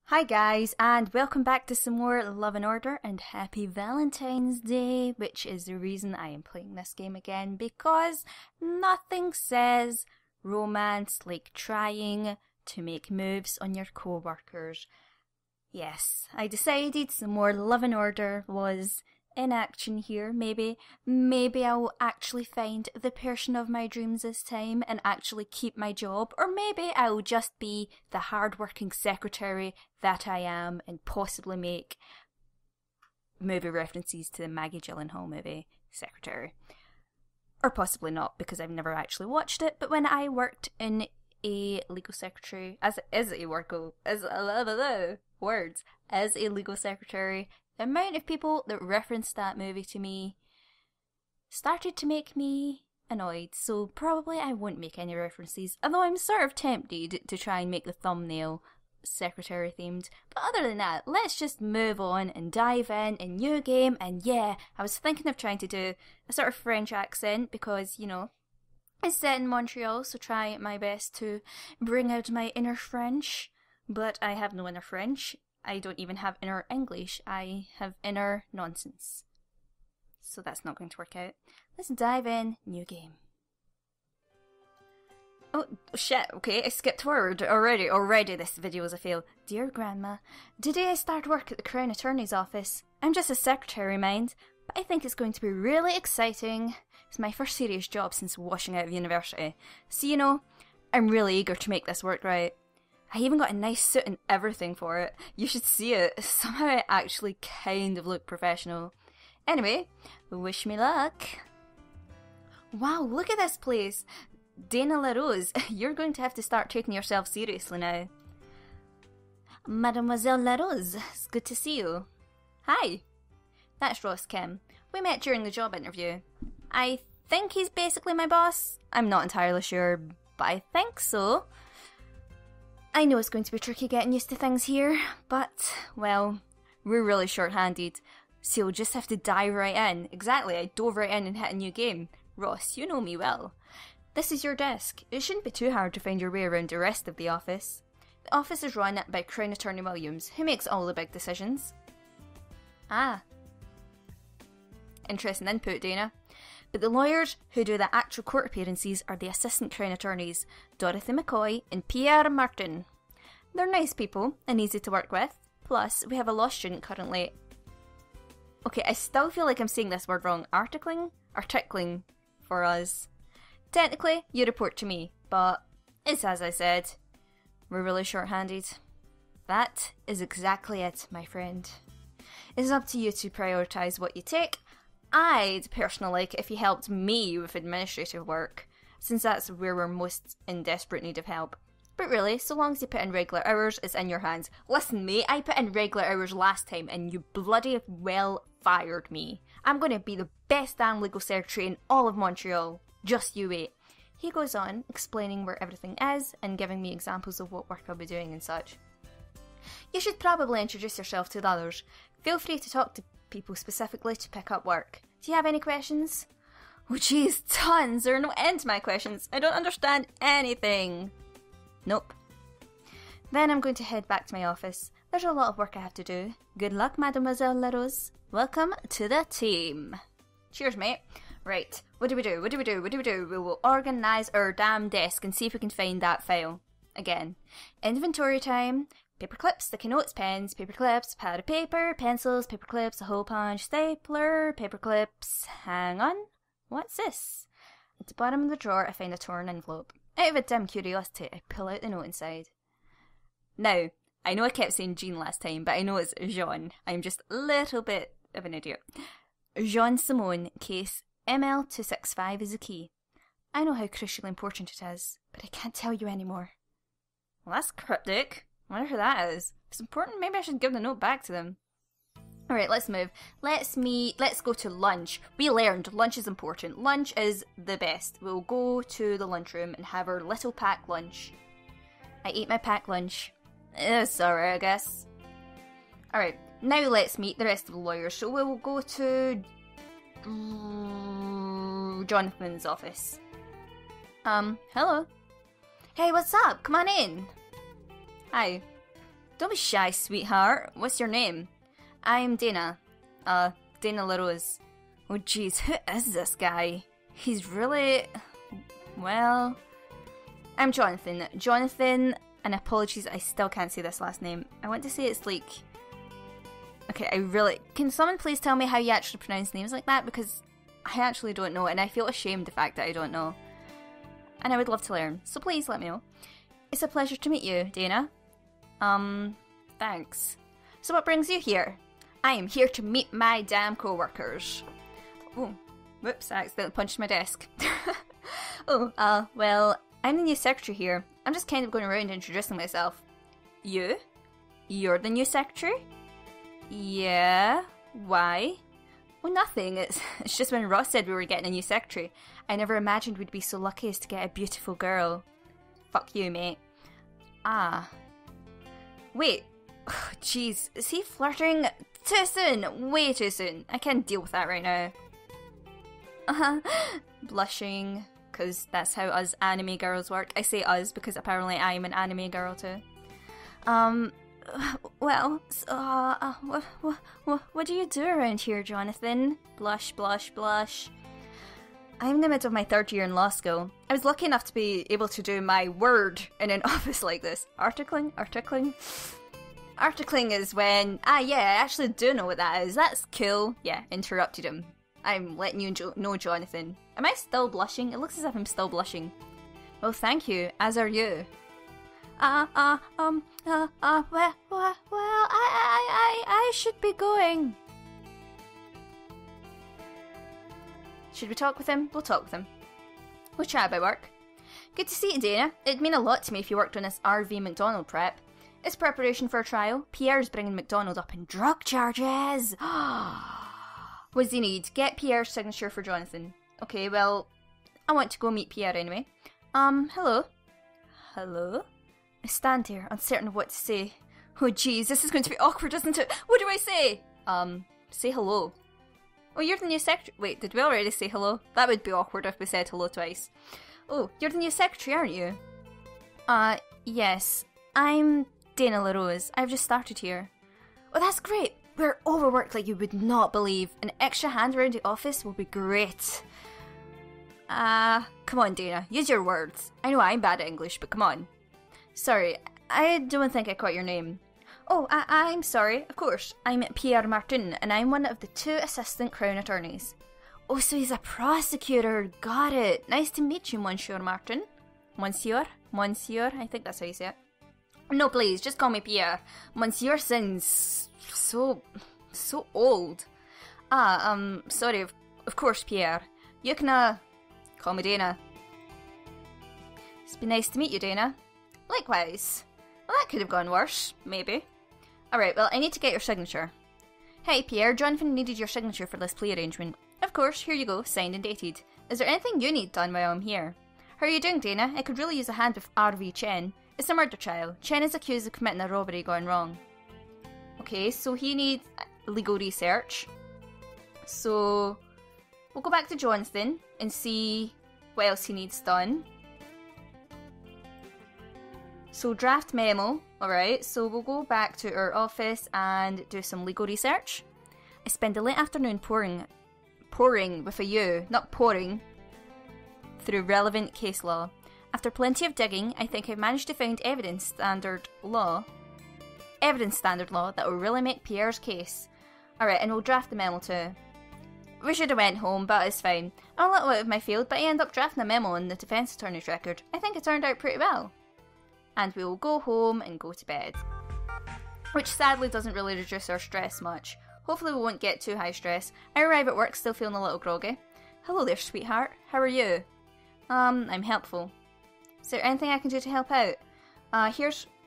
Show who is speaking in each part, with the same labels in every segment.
Speaker 1: Hi guys, and welcome back to some more Love and Order, and happy Valentine's Day, which is the reason I am playing this game again, because nothing says romance like trying to make moves on your co-workers. Yes, I decided some more Love and Order was in action here. Maybe I'll actually find the person of my dreams this time and actually keep my job, or maybe I'll just be the hard-working secretary that I am and possibly make movie references to the Maggie Gyllenhaal movie Secretary. Or possibly not, because I've never actually watched it, but when I worked in a legal secretary, as a legal secretary, the amount of people that referenced that movie to me started to make me annoyed, so probably I won't make any references, although I'm sort of tempted to try and make the thumbnail secretary themed. But other than that, let's just move on and dive in a new game. And yeah, I was thinking of trying to do a sort of French accent because, you know, it's set in Montreal, so try my best to bring out my inner French, but I have no inner French. I don't even have inner English, I have inner nonsense. So that's not going to work out. Let's dive in, new game. Oh, shit, okay, I skipped forward already this video is a fail. Dear Grandma, today I start work at the Crown Attorney's office. I'm just a secretary, mind, but I think it's going to be really exciting. It's my first serious job since washing out of university. So, you know, I'm really eager to make this work right. I even got a nice suit and everything for it. You should see it. Somehow I actually kind of look professional. Anyway, wish me luck. Wow, look at this place. Dana LaRose, you're going to have to start taking yourself seriously now. Mademoiselle LaRose, it's good to see you. Hi. That's Ross Kim. We met during the job interview. I think he's basically my boss. I'm not entirely sure, but I think so. I know it's going to be tricky getting used to things here, but, well, we're really short-handed, so you'll just have to dive right in. Exactly, I dove right in and hit a new game. Ross, you know me well. This is your desk. It shouldn't be too hard to find your way around the rest of the office. The office is run by Crown Attorney Williams, who makes all the big decisions. Ah. Interesting input, Dana. But the lawyers who do the actual court appearances are the assistant Crown Attorneys, Dorothy McCoy and Pierre Martin. They're nice people and easy to work with. Plus, we have a law student currently... Okay, I still feel like I'm saying this word wrong. Articling for us. Technically, you report to me, but it's as I said. We're really short-handed. That is exactly it, my friend. It's up to you to prioritise what you take. I'd personally like if you helped me with administrative work, since that's where we're most in desperate need of help. But really, so long as you put in regular hours, it's in your hands. Listen, mate, I put in regular hours last time and you bloody well fired me. I'm going to be the best damn legal secretary in all of Montreal. Just you wait. He goes on, explaining where everything is and giving me examples of what work I'll be doing and such. You should probably introduce yourself to the others. Feel free to talk to people specifically to pick up work. Do you have any questions? Oh jeez, tons! There are no end to my questions. I don't understand anything. Nope. Then I'm going to head back to my office. There's a lot of work I have to do. Good luck, Mademoiselle LaRose. Welcome to the team. Cheers, mate. Right, what do we do? We will organise our damn desk and see if we can find that file. Again. Inventory time. Paper clips, sticky notes, pens, paper clips, pad of paper, pencils, paper clips, a hole punch, stapler, paper clips. Hang on. What's this? At the bottom of the drawer, I find a torn envelope. Out of a dim curiosity, I pull out the note inside. Now, I know I kept saying Jean last time, but I know it's Jean. I'm just a little bit of an idiot. Jean Simone, case ML265 is the key. I know how crucially important it is, but I can't tell you anymore. Well, that's cryptic. I wonder who that is. If it's important, maybe I should give the note back to them. Alright, let's move. Let's go to lunch. We learned lunch is important. Lunch is the best. We'll go to the lunchroom and have our little packed lunch. I ate my packed lunch. It's alright, I guess. Alright, now let's meet the rest of the lawyers. So we'll go to Jonathan's office. Hello. Hey, what's up? Come on in. Hi. Don't be shy, sweetheart. What's your name? I'm Dana. Dana LaRose. Oh jeez, who is this guy? He's really... well... I'm Jonathan. Jonathan, and apologies, I still can't say this last name. I want to say it's like... okay, I really... can someone please tell me how you actually pronounce names like that? Because I actually don't know, and I feel ashamed the fact that I don't know. And I would love to learn, so please let me know. It's a pleasure to meet you, Dana. Thanks. So what brings you here? I am here to meet my damn co-workers. Oh, whoops, I accidentally punched my desk. Well, I'm the new secretary here. I'm just kind of going around introducing myself. You? You're the new secretary? Yeah? Why? Well, nothing. It's just when Ross said we were getting a new secretary, I never imagined we'd be so lucky as to get a beautiful girl. Fuck you, mate. Ah. Wait. Jeez, is he flirting? Too soon! Way too soon. I can't deal with that right now. Blushing, because that's how us anime girls work. I say us because apparently I'm an anime girl too. Well, so, what do you do around here, Jonathan? Blush, blush, blush. I'm in the middle of my 3rd year in law school. I was lucky enough to be able to do my word in an office like this. Articling? Articling is when... yeah, I actually do know what that is. That's cool. Yeah, interrupted him. I'm letting you know, Jonathan. Am I still blushing? It looks as if I'm still blushing. Well, thank you. As are you. Well, I should be going. Should we talk with him? We'll talk with him. We'll chat about work. Good to see you, Dana. It'd mean a lot to me if you worked on this RV McDonald prep. It's preparation for a trial. Pierre's bringing McDonald up in drug charges. What does he need? Get Pierre's signature for Jonathan. Okay, well, I want to go meet Pierre anyway. Hello? Hello? I stand here, uncertain of what to say. Oh jeez, this is going to be awkward, isn't it? What do I say? Say hello. Oh, you're the new secretary. Wait, did we already say hello? That would be awkward if we said hello twice. Oh, you're the new secretary, aren't you? Yes. I'm Dana LaRose. I've just started here. Oh, that's great. We're overworked like you would not believe. An extra hand around the office will be great. Come on, Dana. Use your words. I know I'm bad at English, but come on. Sorry, I don't think I caught your name. Oh, I'm sorry, of course. I'm Pierre Martin, and I'm one of the 2 assistant Crown attorneys. Oh, so he's a prosecutor. Got it. Nice to meet you, Monsieur Martin. Monsieur? Monsieur? I think that's how you say it. No, please, just call me Pierre. Monsieur sounds so old. Sorry, of course, Pierre. You can, call me Dana. It's been nice to meet you, Dana. Likewise. Well, that could have gone worse, maybe. Alright, well, I need to get your signature. Hey, Pierre, Jonathan needed your signature for this plea arrangement. Of course, here you go, signed and dated. Is there anything you need done while I'm here? How are you doing, Dana? I could really use a hand with R.V. Chen. It's a murder trial. Chen is accused of committing a robbery gone wrong. Okay, so he needs legal research. So, we'll go back to Jonathan and see what else he needs done. So draft memo, alright, so we'll go back to our office and do some legal research. I spend the late afternoon pouring with a U, not pouring, through relevant case law. After plenty of digging, I think I've managed to find evidence standard law that will really make Pierre's case. Alright, and we'll draft the memo too. We should have went home, but it's fine. I'm a little out of my field, but I end up drafting a memo in the defence attorney's record. I think it turned out pretty well. And we will go home and go to bed. Which sadly doesn't really reduce our stress much. Hopefully we won't get too high stress. I arrive at work still feeling a little groggy. Hello there, sweetheart. How are you? I'm helpful. Is there anything I can do to help out?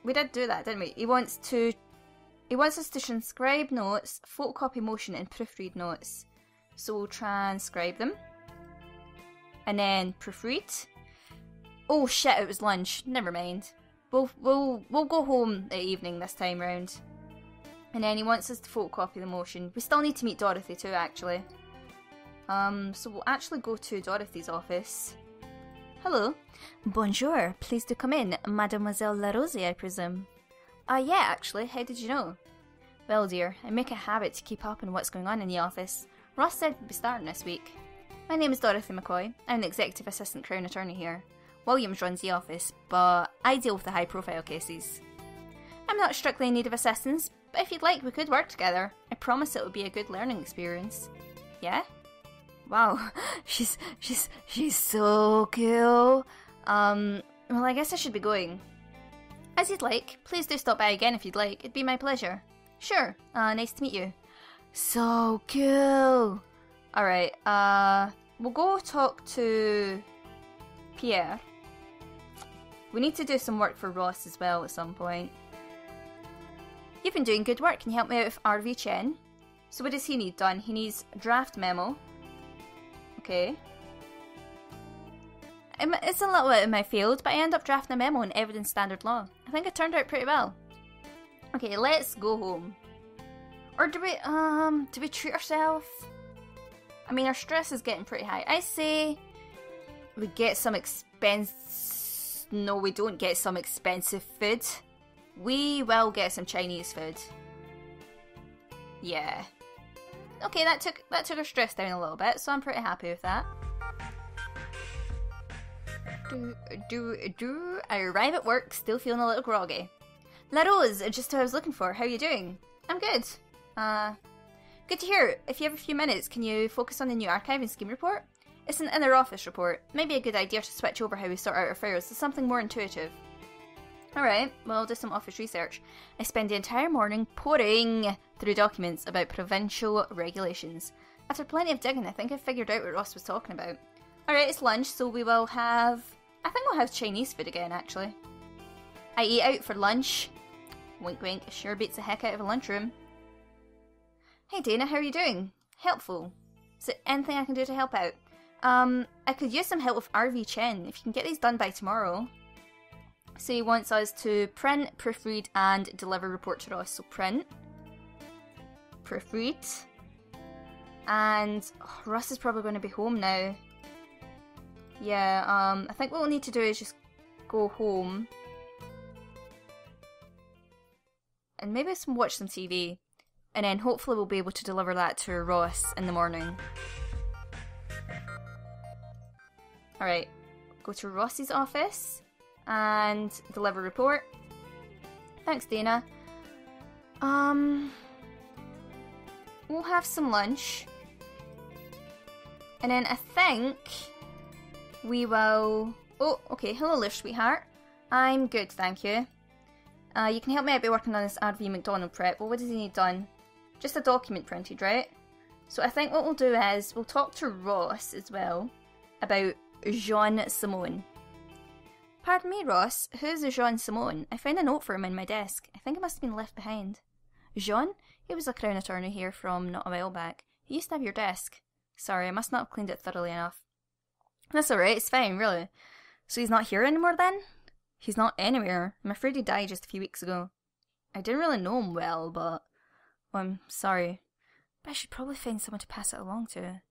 Speaker 1: We did do that, didn't we? He wants us to transcribe notes, photocopy motion, and proofread notes. So we'll transcribe them. And then proofread. Oh shit, it was lunch. Never mind. We'll go home at evening this time round. And then he wants us to photocopy the motion. We still need to meet Dorothy too, actually. So we'll actually go to Dorothy's office. Hello. Bonjour. Please do come in. Mademoiselle LaRose, I presume. Yeah, actually, how did you know? Well, dear, I make a habit to keep up on what's going on in the office. Ross said we'd be starting this week. My name is Dorothy McCoy. I'm the Executive Assistant Crown Attorney here. Williams runs the office, but I deal with the high-profile cases. I'm not strictly in need of assistance, but if you'd like, we could work together. I promise it will be a good learning experience. Yeah? Wow, she's so cool. Well, I guess I should be going. As you'd like. Please do stop by again if you'd like. It'd be my pleasure. Sure. Nice to meet you. So cool. Alright, we'll go talk to Pierre. We need to do some work for Ross as well at some point. You've been doing good work. Can you help me out with RV Chen? So what does he need done? He needs a draft memo. Okay. It's a little bit in my field, but I end up drafting a memo in evidence standard law. I think it turned out pretty well. Okay, let's go home. Or do we treat ourselves? I mean, our stress is getting pretty high. I say we get some No, we don't get some expensive food. We will get some Chinese food. Yeah. Okay, that took our stress down a little bit, so I'm pretty happy with that. I arrive at work, still feeling a little groggy. La Rose, just who I was looking for. How are you doing? I'm good. Good to hear. If you have a few minutes, can you focus on the new archiving scheme report? It's an inner office report. Maybe a good idea to switch over how we sort out our files to something more intuitive. Alright, well, I'll do some office research. I spend the entire morning poring through documents about provincial regulations. After plenty of digging, I think I figured out what Ross was talking about. Alright, it's lunch, so we will have... I think we'll have Chinese food again, actually. I eat out for lunch. Wink wink, sure beats the heck out of a lunchroom. Hey Dana, how are you doing? Helpful. Is there anything I can do to help out? I could use some help with RV Chen, if you can get these done by tomorrow. So he wants us to print, proofread, and deliver report to Ross. So print, proofread, and Ross is probably going to be home now. Yeah, I think what we'll need to do is just go home. And maybe watch some TV. And then hopefully we'll be able to deliver that to Ross in the morning. Alright, go to Ross's office and deliver report. Thanks, Dana. We'll have some lunch. And then I think we will... Oh, okay. Hello, Liv, sweetheart. I'm good, thank you. You can help me out by working on this RV McDonald prep. Well, what does he need done? Just a document printed, right? So I think what we'll do is we'll talk to Ross as well about Jean Simone. Pardon me, Ross. Who's Jean Simone? I found a note for him in my desk. I think it must have been left behind. Jean? He was a Crown Attorney here from not a while back. He used to have your desk. Sorry, I must not have cleaned it thoroughly enough. That's alright, it's fine, really. So he's not here anymore then? He's not anywhere. I'm afraid he died just a few weeks ago. I didn't really know him well, but... Well, I'm sorry. But I should probably find someone to pass it along to.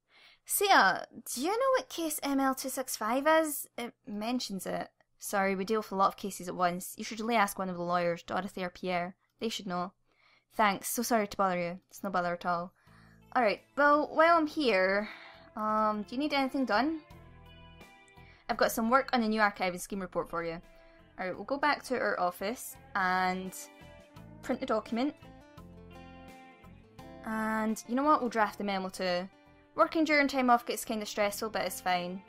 Speaker 1: Sia, do you know what case ML265 is? It mentions it. Sorry, we deal with a lot of cases at once. You should really ask one of the lawyers, Dorothy or Pierre. They should know. Thanks, so sorry to bother you. It's no bother at all. Alright, well, while I'm here, do you need anything done? I've got some work on the new archiving scheme report for you. Alright, we'll go back to our office and print the document. And you know what? We'll draft the memo too. Working during time off gets kind of stressful, but it's fine.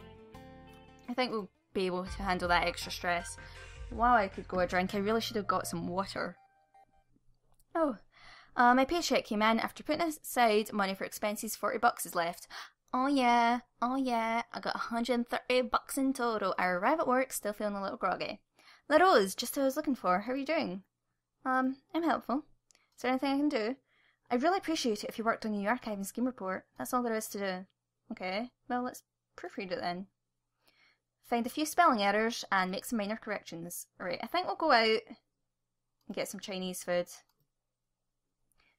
Speaker 1: I think we'll be able to handle that extra stress. Wow, I could go a drink. I really should have got some water. Oh, my paycheck came in after putting aside money for expenses. $40 is left. Oh yeah, I got $130 in total. I arrive at work, still feeling a little groggy. La Rose, just who I was looking for. How are you doing? I'm helpful. Is there anything I can do? I'd really appreciate it if you worked on the archiving scheme report. That's all there is to do. Okay, well, let's proofread it then. Find a few spelling errors and make some minor corrections. Alright, I think we'll go out and get some Chinese food.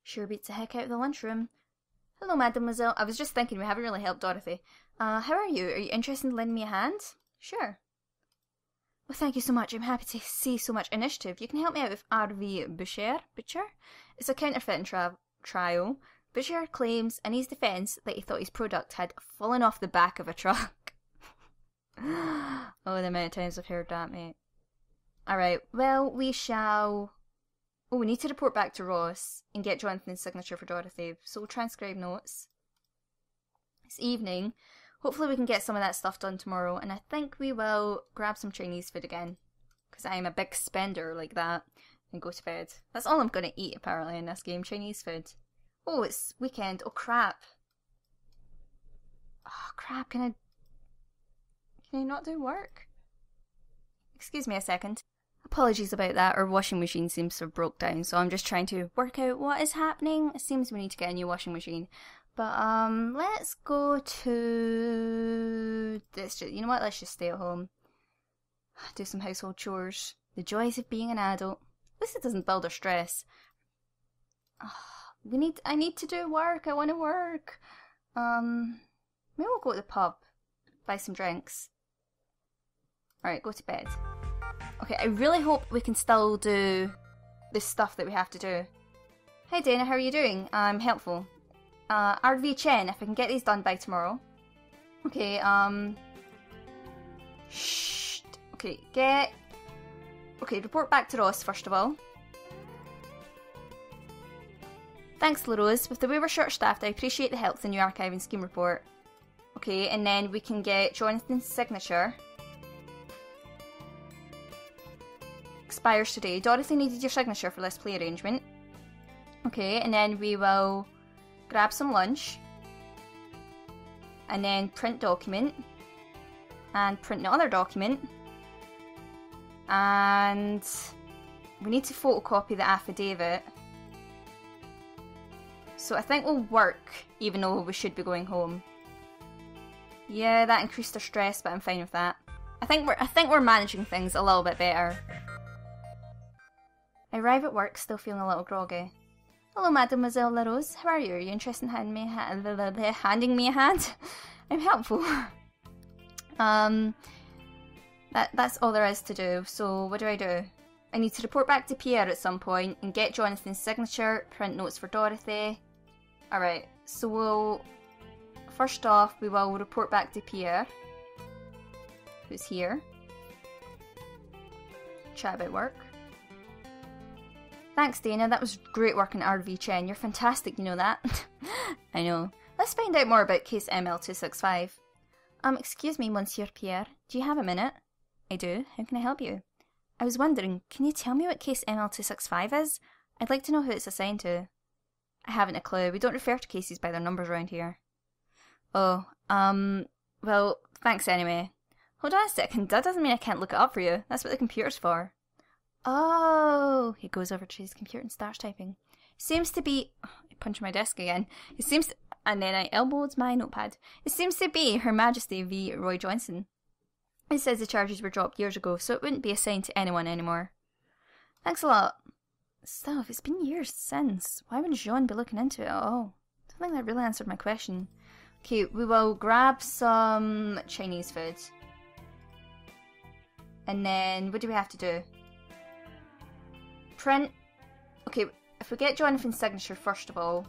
Speaker 1: Sure beats the heck out of the lunchroom. Hello, mademoiselle. I was just thinking we haven't really helped Dorothy. How are you? Are you interested in lending me a hand? Sure. Well, thank you so much. I'm happy to see so much initiative. You can help me out with R.V. Butcher? It's a counterfeiting trial. Butcher claims in his defence that he thought his product had fallen off the back of a truck. Oh, the amount of times I've heard that, mate. Alright, well, we shall... Oh, we need to report back to Ross and get Jonathan's signature for Dorothy. So we'll transcribe notes. It's evening. Hopefully we can get some of that stuff done tomorrow. And I think we will grab some Chinese food again. Because I'm a big spender like that. And go to bed. That's all I'm going to eat, apparently, in this game. Chinese food. Oh, it's weekend. Oh, crap. Oh, crap. Can I not do work? Excuse me a second. Apologies about that. Our washing machine seems to have broke down, so I'm just trying to work out what is happening. It seems we need to get a new washing machine. But, let's go to this. You know what? Let's just stay at home. Do some household chores. The joys of being an adult. At least it doesn't build our stress. I need to do work. I want to work. Maybe we'll go to the pub. Buy some drinks. Alright, go to bed. Okay, I really hope we can still do the stuff that we have to do. Hey Dana, how are you doing? I'm helpful. RV Chen, if I can get these done by tomorrow. Okay, shh. Okay, report back to Ross first of all. Thanks, LaRose. With the way we're short-staffed, I appreciate the help with the new archiving scheme report. Okay, and then we can get Jonathan's signature. Expires today. Dorothy needed your signature for this play arrangement. Okay, and then we will grab some lunch. And then print document. And print the other document. And we need to photocopy the affidavit. So I think we'll work, even though we should be going home. Yeah, that increased our stress, but I'm fine with that. I think we're managing things a little bit better. I arrive at work, still feeling a little groggy. Hello, Mademoiselle LaRose. How are you? Are you interested in handing me a hand? I'm helpful. That's all there is to do. So what do? I need to report back to Pierre at some point and get Jonathan's signature, print notes for Dorothy. Alright, so first off, we will report back to Pierre, who's here. Chat about work. Thanks, Dana. That was great work in RV Chen. You're fantastic, you know that? I know. Let's find out more about case ML265. Excuse me, Monsieur Pierre. Do you have a minute? I do. How can I help you? I was wondering, can you tell me what case ML265 is? I'd like to know who it's assigned to. I haven't a clue. We don't refer to cases by their numbers around here. Oh, well, thanks anyway. Hold on a second. That doesn't mean I can't look it up for you. That's what the computer's for. Oh, he goes over to his computer and starts typing. Seems to be... I punch my desk again. It seems to... And then I elbowed my notepad. It seems to be Her Majesty v. Roy Johnson. It says the charges were dropped years ago, so it wouldn't be assigned to anyone anymore. Thanks a lot. Still, it's been years since. Why would Jean be looking into it at all? I don't think that really answered my question. Okay, we will grab some Chinese food. And then, what do we have to do? Print. Okay, if we get Jonathan's signature first of all.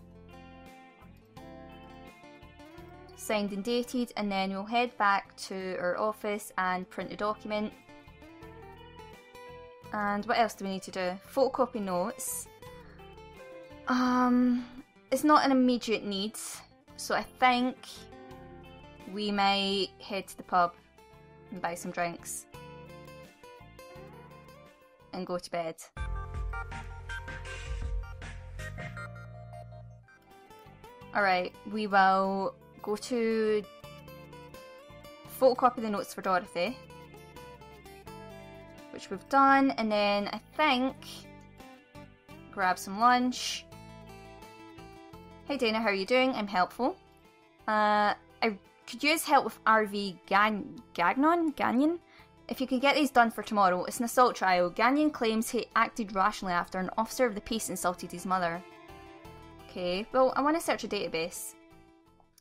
Speaker 1: Signed and dated, and then we'll head back to our office and print the document. And what else do we need to do? Photocopy notes. It's not an immediate need, so I think we might head to the pub and buy some drinks. And go to bed. Alright, we will go to photocopy the notes for Dorothy, which we've done, and then I think grab some lunch. Hey Dana, how are you doing? I'm helpful. I could use help with RV Gagnon? If you can get these done for tomorrow, it's an assault trial. Gagnon claims he acted rationally after an officer of the peace insulted his mother. Okay, well, I want to search a database.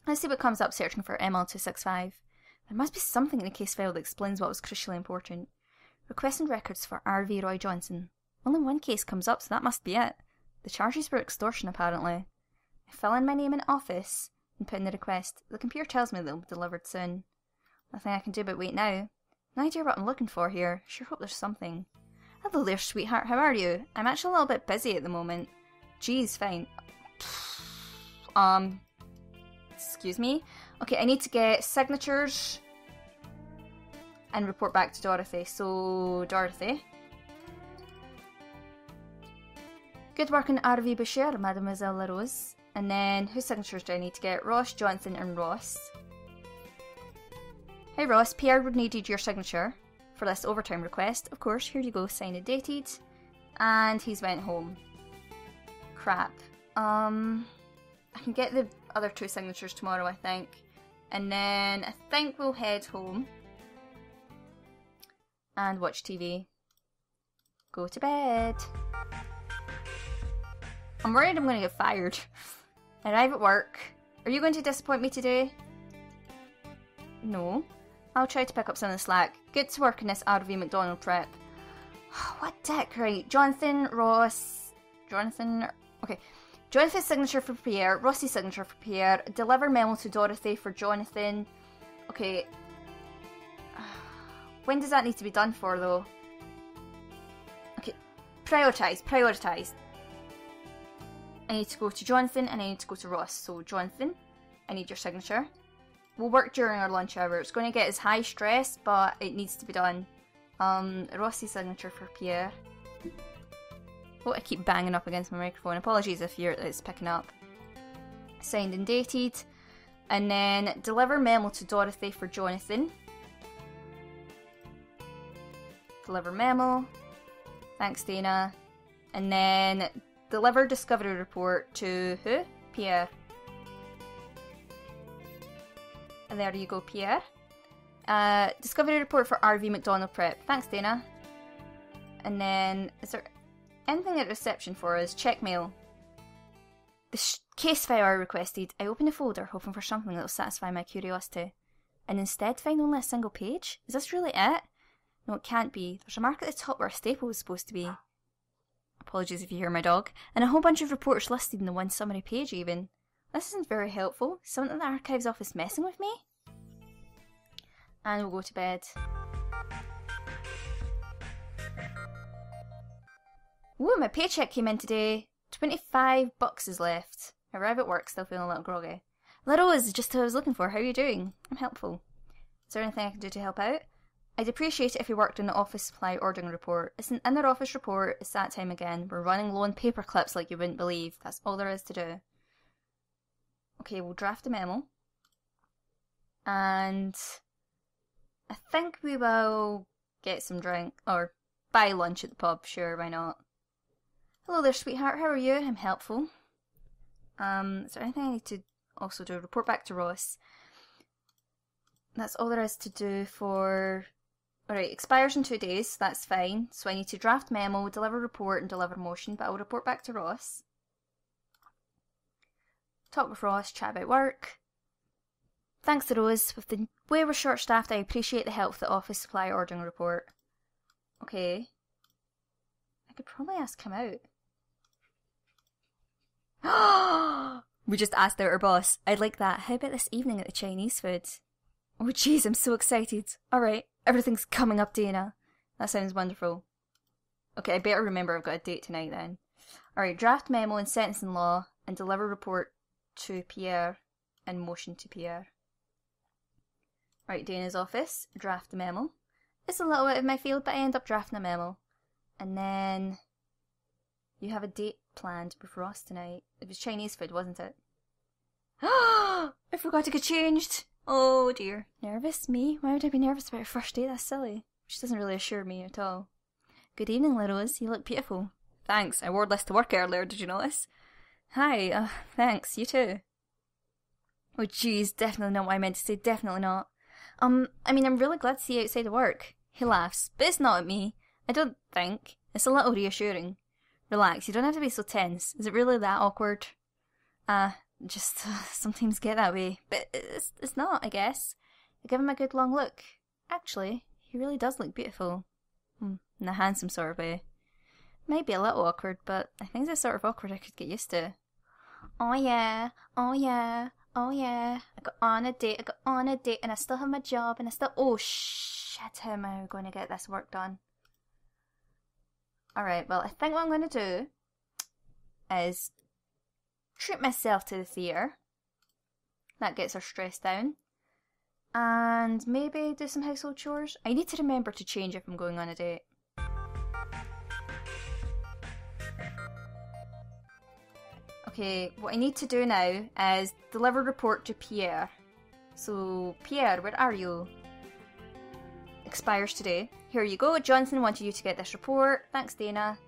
Speaker 1: Let's see what comes up searching for ML265. There must be something in the case file that explains what was crucially important. Requesting records for RV Roy Johnson. Only one case comes up, so that must be it. The charges were extortion, apparently. I fill in my name and office and put in the request. The computer tells me they'll be delivered soon. Nothing I can do but wait now. No idea what I'm looking for here. Sure hope there's something. Hello there, sweetheart. How are you? I'm actually a little bit busy at the moment. Geez, fine. Excuse me? Okay, I need to get signatures and report back to Dorothy. So, Dorothy. Good work in RV Boucher, Mademoiselle LaRose. And then, whose signatures do I need to get? Ross, Johnson, and Ross. Hey Ross, Pierre would needed your signature for this overtime request. Of course, here you go, signed and dated. And he's went home. Crap. I can get the other two signatures tomorrow, I think. And then I think we'll head home and watch TV. Go to bed. I'm worried I'm going to get fired. Arrive at work. Are you going to disappoint me today? No. I'll try to pick up some of the slack. Get to work in this RV McDonald trip. What dick, right? Jonathan, Ross... Jonathan... Okay. Jonathan's signature for Pierre. Rossi's signature for Pierre. Deliver memo to Dorothy for Jonathan. Okay. When does that need to be done for, though? Okay. Prioritise. I need to go to Jonathan and I need to go to Ross. So, Jonathan, I need your signature. We'll work during our lunch hour. It's going to get us high stress, but it needs to be done. Rossi's signature for Pierre. Oh, I keep banging up against my microphone. Apologies if it's picking up. Signed and dated. And then deliver memo to Dorothy for Jonathan. Deliver memo. Thanks, Dana. And then deliver discovery report to who? Pierre. And there you go, Pierre. Discovery report for RV McDonald prep. Thanks, Dana. And then, is there anything at reception for us? Check mail. The case file I requested. I opened the folder, hoping for something that will satisfy my curiosity. And instead find only a single page? Is this really it? No, it can't be. There's a mark at the top where a staple was supposed to be. Apologies if you hear my dog. And a whole bunch of reports listed in the one summary page, even. This isn't very helpful. Someone at the archives office messing with me? And we'll go to bed. Ooh, my paycheck came in today. $25 is left. I arrive at work still feeling a little groggy. LaRose, just who I was looking for. How are you doing? I'm helpful. Is there anything I can do to help out? I'd appreciate it if you worked on the office supply ordering report. It's an inter-office report. It's that time again. We're running low on paper clips like you wouldn't believe. That's all there is to do. Okay, we'll draft a memo. And I think we will get some drink, or buy lunch at the pub, sure, why not? Hello there, sweetheart, how are you? I'm helpful. Is there anything I need to also do? Report back to Ross. That's all there is to do for... Alright, expires in 2 days, so that's fine. So I need to draft memo, deliver report, and deliver motion, but I'll report back to Ross. Talk with Ross, chat about work. Thanks to Rose. With the way we're short-staffed, I appreciate the help with the office supply ordering report. Okay. I could probably ask him out. We just asked out our boss. I'd like that. How about this evening at the Chinese food? Oh jeez, I'm so excited. Alright, everything's coming up, Dana. That sounds wonderful. Okay, I better remember I've got a date tonight then. Alright, draft memo and sentencing law and deliver report to Pierre and motion to Pierre. Right, Dana's office, draft a memo. It's a little out of my field, but I end up drafting a memo. And then you have a date planned with Ross tonight. It was Chinese food, wasn't it? I forgot to get changed. Oh dear. Nervous? Me? Why would I be nervous about a first date? That's silly. Which doesn't really assure me at all. Good evening, LaRose. You look beautiful. Thanks. I wore this to work earlier, did you notice? Hi, thanks. You too. Oh jeez, definitely not what I meant to say. Definitely not. I mean, I'm really glad to see you outside of work. He laughs, but it's not at me. I don't think. It's a little reassuring. Relax, you don't have to be so tense. Is it really that awkward? Just sometimes get that way. But it's not, I guess. I give him a good long look. Actually, he really does look beautiful. in a handsome sort of way. Might be a little awkward, but I think it's the sort of awkward I could get used to. Oh yeah, oh yeah, oh yeah. I got on a date, and I still have my job, and I still... Oh shit, how am I going to get this work done? Alright, well, I think what I'm going to do is treat myself to the theatre. That gets her stress down. And maybe do some household chores. I need to remember to change if I'm going on a date. Okay, what I need to do now is deliver report to Pierre. So, Pierre, where are you? Expires today. Here you go. Jonathan wanted you to get this report. Thanks, Dana.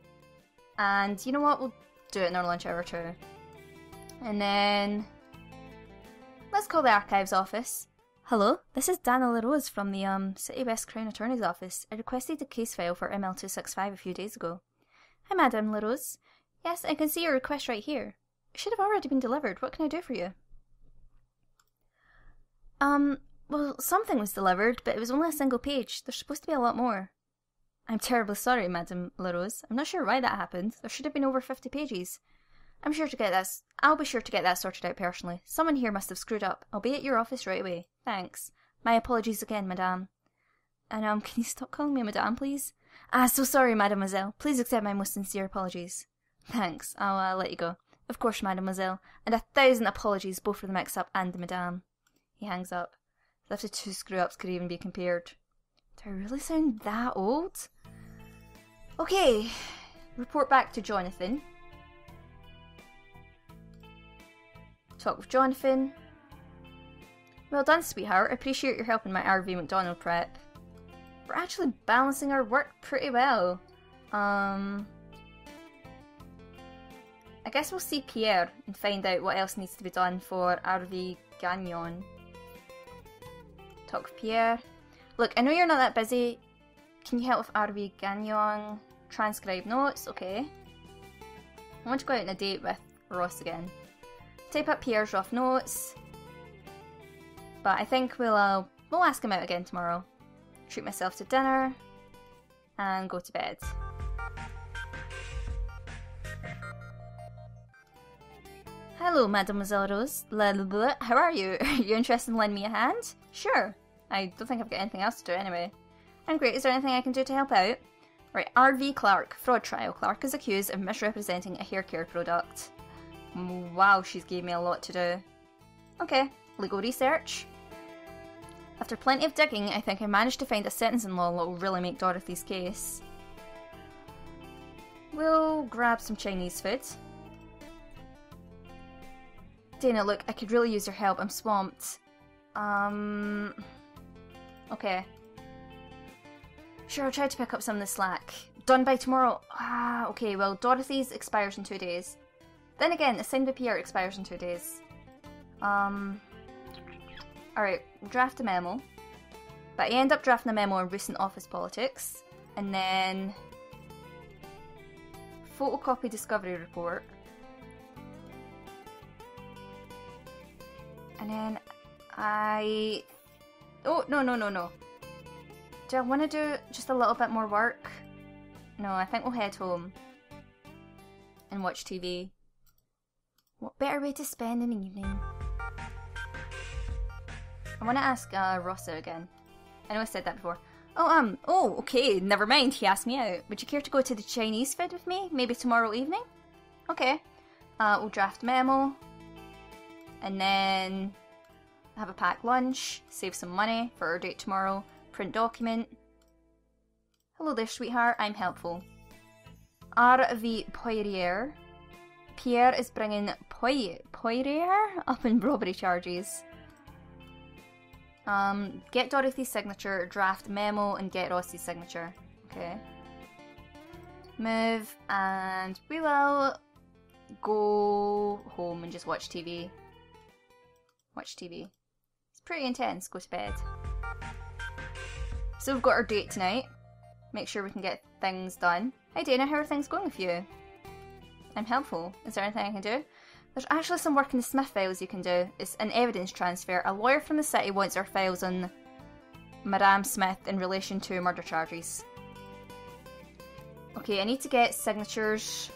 Speaker 1: And you know what? We'll do it in our lunch hour too. And then... let's call the archives office. Hello, this is Dana LaRose from the City West Crown Attorney's Office. I requested a case file for ML265 a few days ago. Hi, Madame LaRose. Yes, I can see your request right here. It should have already been delivered. What can I do for you? Well, something was delivered, but it was only a single page. There's supposed to be a lot more. I'm terribly sorry, Madame LaRose. I'm not sure why that happened. There should have been over 50 pages. I'll be sure to get that sorted out personally. Someone here must have screwed up. I'll be at your office right away. Thanks. My apologies again, Madame. And, can you stop calling me Madame, please? So sorry, Mademoiselle. Please accept my most sincere apologies. Thanks. I'll let you go. Of course, Mademoiselle. And 1,000 apologies, both for the mix-up and the Madame. He hangs up. As if the two screw-ups could even be compared. Do I really sound that old? Okay. Report back to Jonathan. Talk with Jonathan. Well done, sweetheart. I appreciate your help in my RV McDonald prep. We're actually balancing our work pretty well. I guess we'll see Pierre and find out what else needs to be done for RV Gagnon. Talk with Pierre. Look, I know you're not that busy. Can you help with RV Gagnon? Transcribe notes, okay. I want to go out on a date with Ross again. Type up Pierre's rough notes. But I think we'll ask him out again tomorrow. Treat myself to dinner. And go to bed. Hello, Mademoiselle Rose. How are you? Are you interested in lending me a hand? Sure. I don't think I've got anything else to do anyway. I'm great. Is there anything I can do to help out? Right, RV Clark. Fraud trial. Clark is accused of misrepresenting a hair care product. Wow, she's gave me a lot to do. Okay, legal research. After plenty of digging, I think I managed to find a sentence in law that will really make Dorothy's case. We'll grab some Chinese food. Dana, look, I could really use your help. I'm swamped. Okay. Sure, I'll try to pick up some of the slack. Done by tomorrow. Okay, well, Dorothy's expires in 2 days. Then again, the signed by Pierre expires in 2 days. Alright, draft a memo. But I end up drafting a memo on recent office politics. And then... photocopy discovery report. And then oh, no. Do I want to do just a little bit more work? No, I think we'll head home. And watch TV. What better way to spend an evening? I want to ask Ross out again. I know I said that before. Oh, okay, never mind, he asked me out. Would you care to go to the Chinese food with me? Maybe tomorrow evening? Okay. We'll draft memo. And then have a packed lunch, save some money for our date tomorrow, print document. Hello there, sweetheart, I'm helpful. R.V. Poirier. Pierre is bringing Poirier up in robbery charges. Get Dorothy's signature, draft memo, and get Ross's signature. Okay. Move, and we will go home and just watch TV. Watch TV. It's pretty intense. Go to bed. So we've got our date tonight. Make sure we can get things done. Hi Dana, how are things going with you? I'm helpful. Is there anything I can do? There's actually some work in the Smith files you can do. It's an evidence transfer. A lawyer from the city wants our files on Madame Smith in relation to murder charges. Okay, I need to get signatures.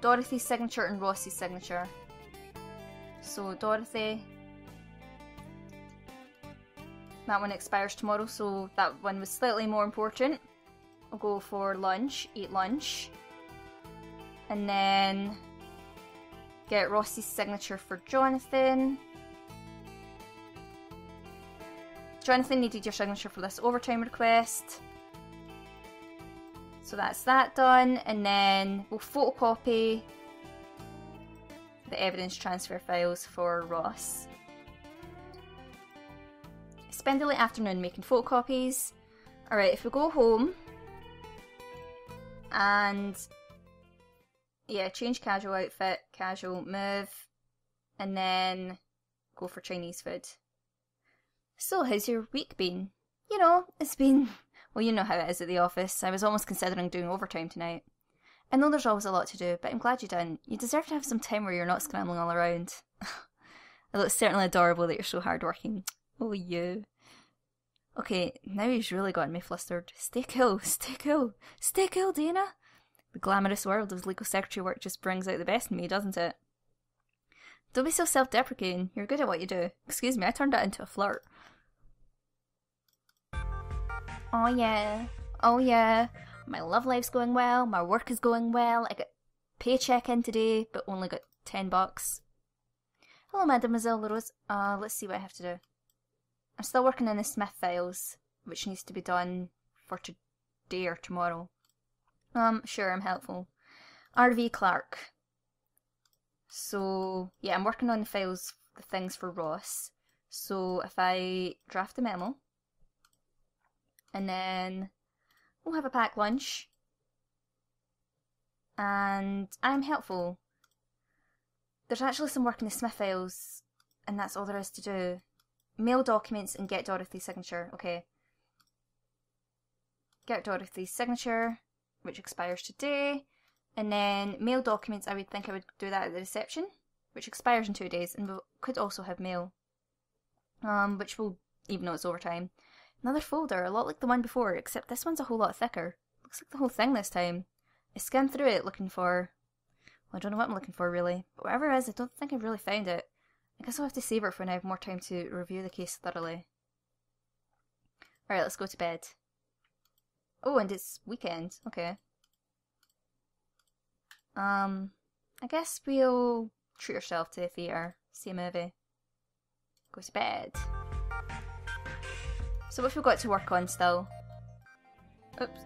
Speaker 1: Dorothy's signature and Ross's signature. So Dorothy. That one expires tomorrow, so that one was slightly more important. I'll go for lunch, eat lunch. And then get Ross's signature for Jonathan. Jonathan needed your signature for this overtime request. So that's that done, and then we'll photocopy the evidence transfer files for Ross. Spend the late afternoon making photocopies. Alright, if we go home and yeah, change casual outfit, casual move, and then go for Chinese food. So, how's your week been? You know, it's been, well, you know how it is at the office. I was almost considering doing overtime tonight. I know there's always a lot to do, but I'm glad you didn't. You deserve to have some time where you're not scrambling all around. It looks certainly adorable that you're so hardworking. Oh, you. Okay, now he's really gotten me flustered. Stay cool, stay cool, stay cool, Dana. The glamorous world of legal secretary work just brings out the best in me, doesn't it? Don't be so self-deprecating. You're good at what you do. Excuse me, I turned that into a flirt. Oh yeah, oh yeah. My love life's going well, my work is going well. I got paycheck in today, but only got $10. Hello, Mademoiselle LaRose. Let's see what I have to do. I'm still working on the Smith files, which needs to be done for today or tomorrow. Sure, I'm helpful. RV Clark. So, yeah, I'm working on the files, the things for Ross. So, if I draft a memo, and then we'll have a packed lunch, and I'm helpful. There's actually some work in the Smith files, and that's all there is to do. Mail documents and get Dorothy's signature. Okay. Get Dorothy's signature, which expires today. And then mail documents, I would think I would do that at the reception, which expires in 2 days, and we could also have mail. Which will, even though it's overtime. Another folder, a lot like the one before, except this one's a whole lot thicker. Looks like the whole thing this time. I skimmed through it looking for... well, I don't know what I'm looking for really, but whatever it is, I don't think I've really found it. I guess I'll have to save it for when I have more time to review the case thoroughly. Alright, let's go to bed. Oh, and it's weekend. Okay. I guess we'll treat ourselves to a theatre, see a movie, go to bed. So what have we got to work on still? Oops.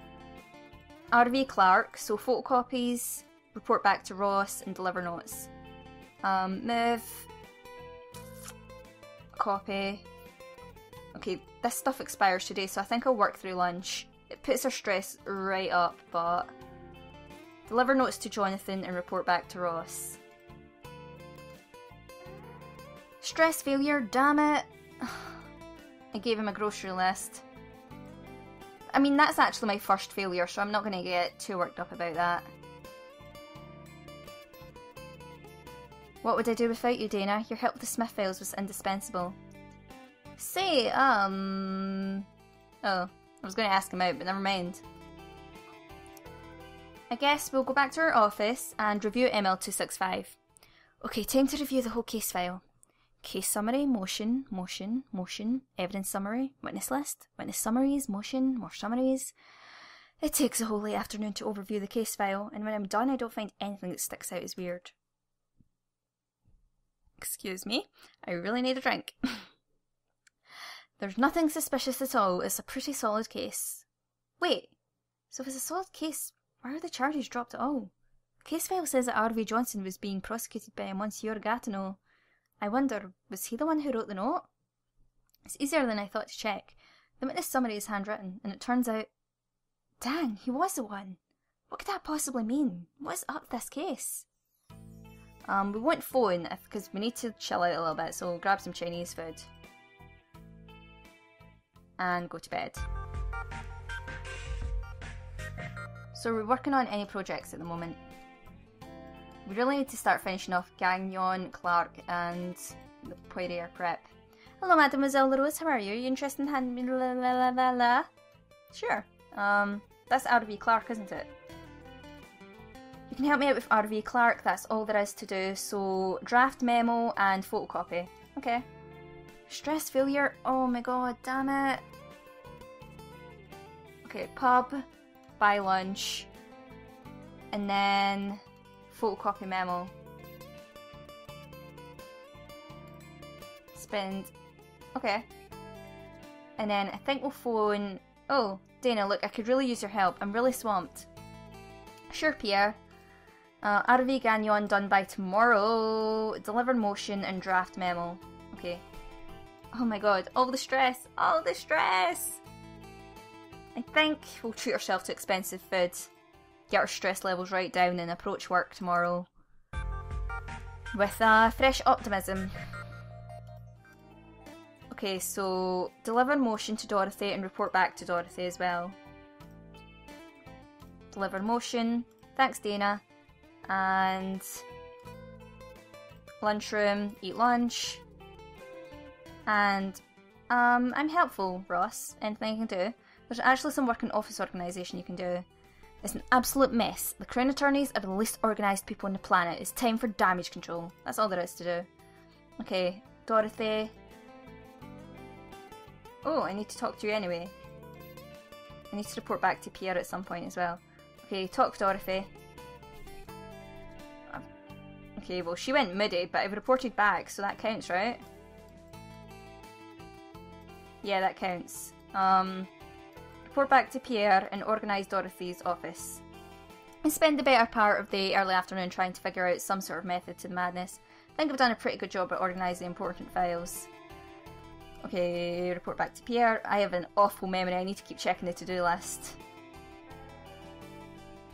Speaker 1: RV Clark, so photocopies, report back to Ross, and deliver notes. Move. Copy. Okay, this stuff expires today, so I think I'll work through lunch. It puts our stress right up, but... deliver notes to Jonathan and report back to Ross. Stress failure, damn it! I gave him a grocery list. I mean, that's actually my first failure, so I'm not going to get too worked up about that. What would I do without you, Dana? Your help with the Smith files was indispensable. Say, oh, I was going to ask him out, but never mind. I guess we'll go back to our office and review ML265. Okay, time to review the whole case file. Case summary, motion, motion, motion, evidence summary, witness list, witness summaries, motion, more summaries. It takes a whole late afternoon to overview the case file, and when I'm done I don't find anything that sticks out as weird. Excuse me, I really need a drink. There's nothing suspicious at all, it's a pretty solid case. Wait, so if it's a solid case, why are the charges dropped at all? The case file says that R.V. Johnson was being prosecuted by Monsieur Gatineau. I wonder, was he the one who wrote the note? It's easier than I thought to check. The witness summary is handwritten, and it turns out... dang, he was the one! What could that possibly mean? What is up with this case? We won't phone, because we need to chill out a little bit, so we'll grab some Chinese food. And go to bed. So we're working on any projects at the moment. We really need to start finishing off Gagnon, Clark, and the Poirier prep. Hello, Mademoiselle LaRose, how are you? Are you interested in handing me Sure. That's R.V. Clark, isn't it? You can help me out with RV Clark, that's all there is to do. So, draft memo and photocopy. Okay. Stress failure, oh my god, damn it. Okay, pub, buy lunch, and then photocopy memo. Spend, okay. And then I think we'll phone, oh, Dana, look, I could really use your help, I'm really swamped. Sure, Pierre. RV Gagnon done by tomorrow. Deliver motion and draft memo. Okay. Oh my god, all the stress! All the stress! I think we'll treat ourselves to expensive food, get our stress levels right down and approach work tomorrow with fresh optimism. Okay, so deliver motion to Dorothy and report back to Dorothy as well. Deliver motion. Thanks, Dana. And lunchroom, eat lunch. And I'm helpful, Ross. Anything I can do? There's actually some work in office organisation you can do. It's an absolute mess. The Crown Attorneys are the least organised people on the planet. It's time for damage control. That's all there is to do. Okay, Dorothy. Oh, I need to talk to you anyway. I need to report back to Pierre at some point as well. Okay, talk Dorothy. Okay, well she went moody, but I've reported back, so that counts, right? Yeah, that counts. Report back to Pierre and organise Dorothy's office. And spend the better part of the early afternoon trying to figure out some sort of method to the madness. I think I've done a pretty good job at organising important files. Okay, report back to Pierre. I have an awful memory, I need to keep checking the to-do list.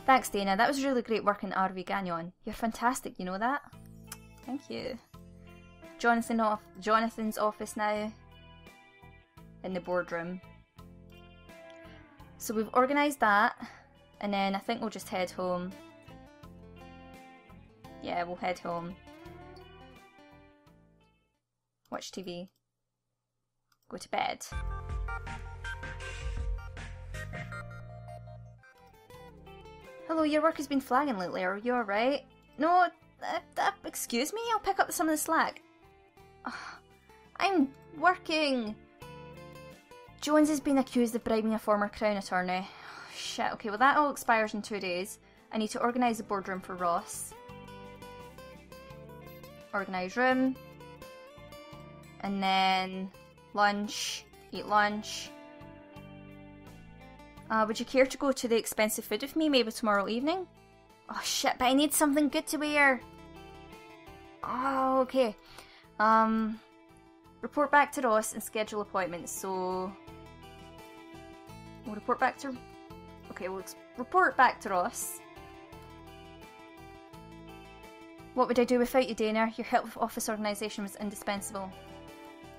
Speaker 1: Thanks, Dana, that was really great work in RV Gagnon. You're fantastic, you know that? Thank you. Jonathan's office now. In the boardroom. So we've organised that, and then I think we'll just head home. Yeah, we'll head home. Watch TV. Go to bed. Hello, your work has been flagging lately, are you alright? No, excuse me, I'll pick up some of the slack. I'm working! Jones has been accused of bribing a former Crown Attorney. Shit, okay, well that all expires in 2 days. I need to organise the boardroom for Ross. Organise room. And then lunch. Eat lunch. Would you care to go to the expensive food with me maybe tomorrow evening? Oh shit, but I need something good to wear. Oh, okay. Report back to Ross and schedule appointments, so... We'll report back to... Okay, we'll report back to Ross. What would I do without you, Dana? Your help with office organisation was indispensable.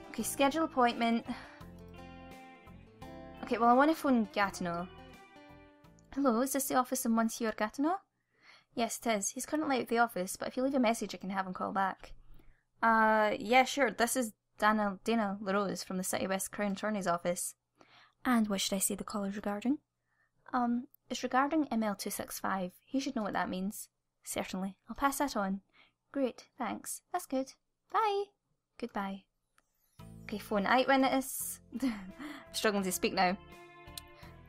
Speaker 1: Okay, schedule appointment. Okay, well I want to phone Gatineau. Hello, is this the office of Monsieur Gatineau? Yes, it is. He's currently out of the office, but if you leave a message I can have him call back. Yeah, sure. This is Dana LaRose from the City West Crown Attorney's office. And what should I say the call is regarding? It's regarding ML265. He should know what that means. Certainly. I'll pass that on. Great, thanks. That's good. Bye. Goodbye. Okay, phone eyewitness. I'm struggling to speak now.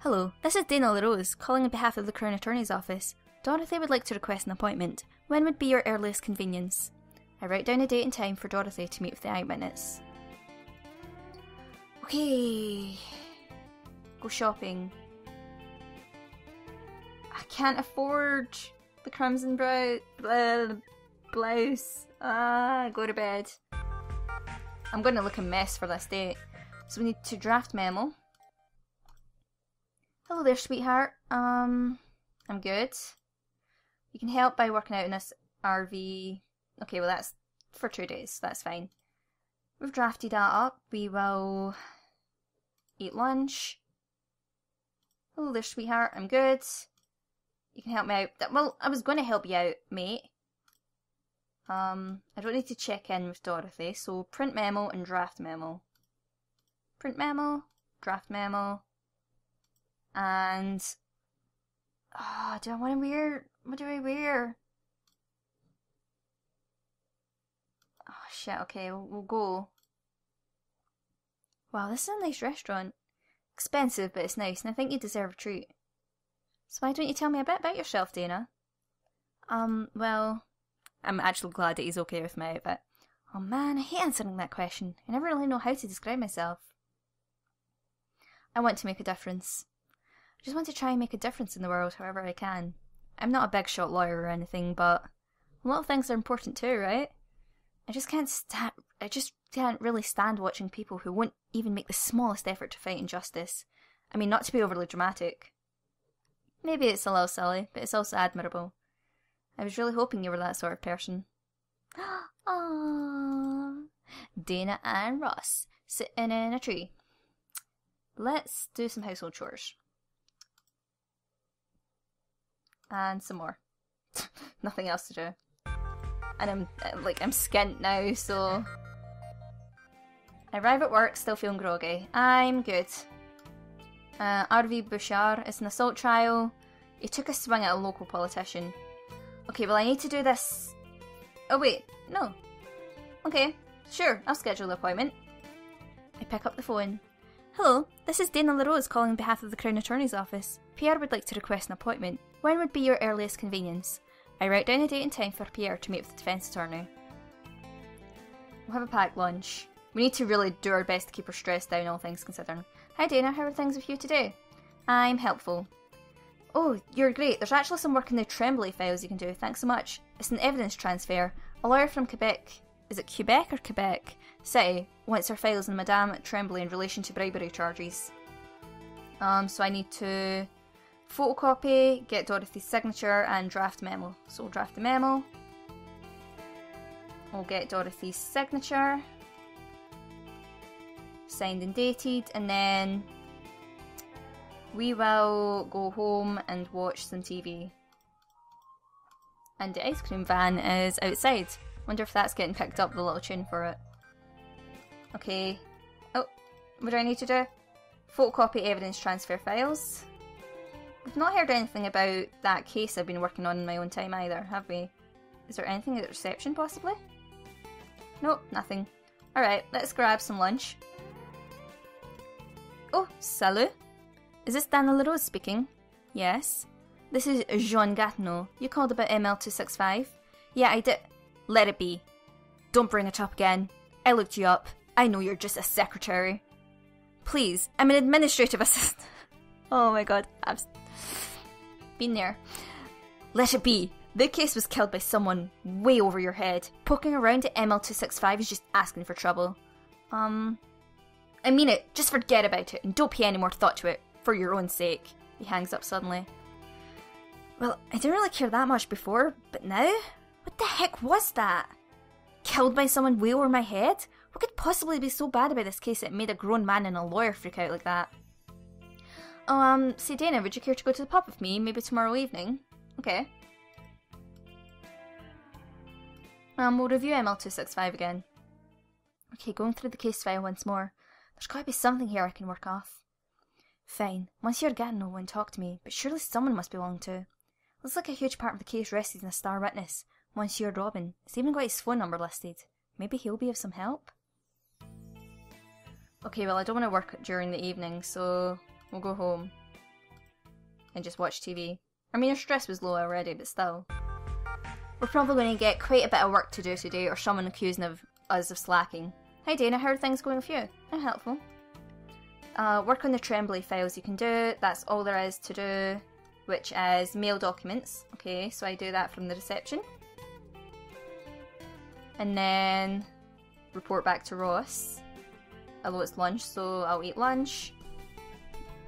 Speaker 1: Hello, this is Dana LaRose, calling on behalf of the Crown Attorney's office. Dorothy would like to request an appointment. When would be your earliest convenience? I write down a date and time for Dorothy to meet with the eyewitness. Okay. Go shopping. I can't afford the crimson blouse. Go to bed. I'm going to look a mess for this date. So we need to draft memo. Hello there, sweetheart. I'm good. You can help by working out in this RV. Okay, well that's for 2 days, so that's fine. We've drafted that up. We will eat lunch. Hello there, sweetheart. I'm good. You can help me out. Well, I was going to help you out, mate. I don't need to check in with Dorothy, so print memo and draft memo. Print memo, draft memo, and... do I want to wear What do I wear? Oh shit, okay, we'll go. Wow, this is a nice restaurant. Expensive, but it's nice, and I think you deserve a treat. So why don't you tell me a bit about yourself, Dana? Well, I'm actually glad that he's okay with my outfit. Oh man, I hate answering that question. I never really know how to describe myself. I want to make a difference. I just want to try and make a difference in the world however I can. I'm not a big shot lawyer or anything, but a lot of things are important too, right? I just can't really stand watching people who won't even make the smallest effort to fight injustice. I mean, not to be overly dramatic. Maybe it's a little silly, but it's also admirable. I was really hoping you were that sort of person. Aww. Dana and Ross sitting in a tree. Let's do some household chores. And some more. Nothing else to do. And I'm skint now, so... I arrive at work still feeling groggy. I'm good. RV Bouchard is an assault trial. He took a swing at a local politician. Okay, well I need to do this... Oh wait, no. Okay, sure, I'll schedule the appointment. I pick up the phone. Hello, this is Dana LaRose calling on behalf of the Crown Attorney's Office. Pierre would like to request an appointment. When would be your earliest convenience? I write down a date and time for Pierre to meet with the defence attorney. We'll have a packed lunch. We need to really do our best to keep her stress down, all things considering. Hi Dana, how are things with you today? I'm helpful. Oh, you're great. There's actually some work in the Tremblay files you can do. Thanks so much. It's an evidence transfer. A lawyer from Quebec, is it Quebec or Quebec City, wants her files on Madame Tremblay in relation to bribery charges. So I need to photocopy, get Dorothy's signature, and draft memo. So we'll draft the memo. We'll get Dorothy's signature. Signed and dated, and then we will go home and watch some TV. And the ice cream van is outside. Wonder if that's getting picked up, the little tune for it. Okay. Oh, what do I need to do? Photocopy evidence transfer files. We've not heard anything about that case I've been working on in my own time either, have we? Is there anything at the reception, possibly? Nope, nothing. Alright, let's grab some lunch. Oh, salut. Is this Dana LaRose speaking? Yes. This is Jean Gatineau. You called about ML265? Yeah, I did. Let it be. Don't bring it up again. I looked you up. I know you're just a secretary. Please, I'm an administrative assistant. Oh my god, I've been there. Let it be. The case was killed by someone way over your head. Poking around at ML265 is just asking for trouble. I mean it. Just forget about it and don't pay any more thought to it. For your own sake. He hangs up suddenly. Well, I didn't really care that much before, but now? What the heck was that? Killed by someone way over my head? What could possibly be so bad about this case that it made a grown man and a lawyer freak out like that? Oh, say Dana, would you care to go to the pub with me, maybe tomorrow evening? Okay. We'll review ML265 again. Okay, going through the case file once more. There's gotta be something here I can work off. Fine, Monsieur Gatineau won't talk to me, but surely someone must belong to. Looks like a huge part of the case rests in a star witness, Monsieur Robin. It's even got his phone number listed. Maybe he'll be of some help? Okay, well I don't want to work during the evening, so we'll go home. And just watch TV. I mean, our stress was low already, but still. We're probably going to get quite a bit of work to do today, or someone accusing us of slacking. Hi Dana, how are things going with you? I'm helpful. Work on the Tremblay files you can do. That's all there is to do, which is mail documents. Okay, so I do that from the reception. And then report back to Ross. Although it's lunch, so I'll eat lunch.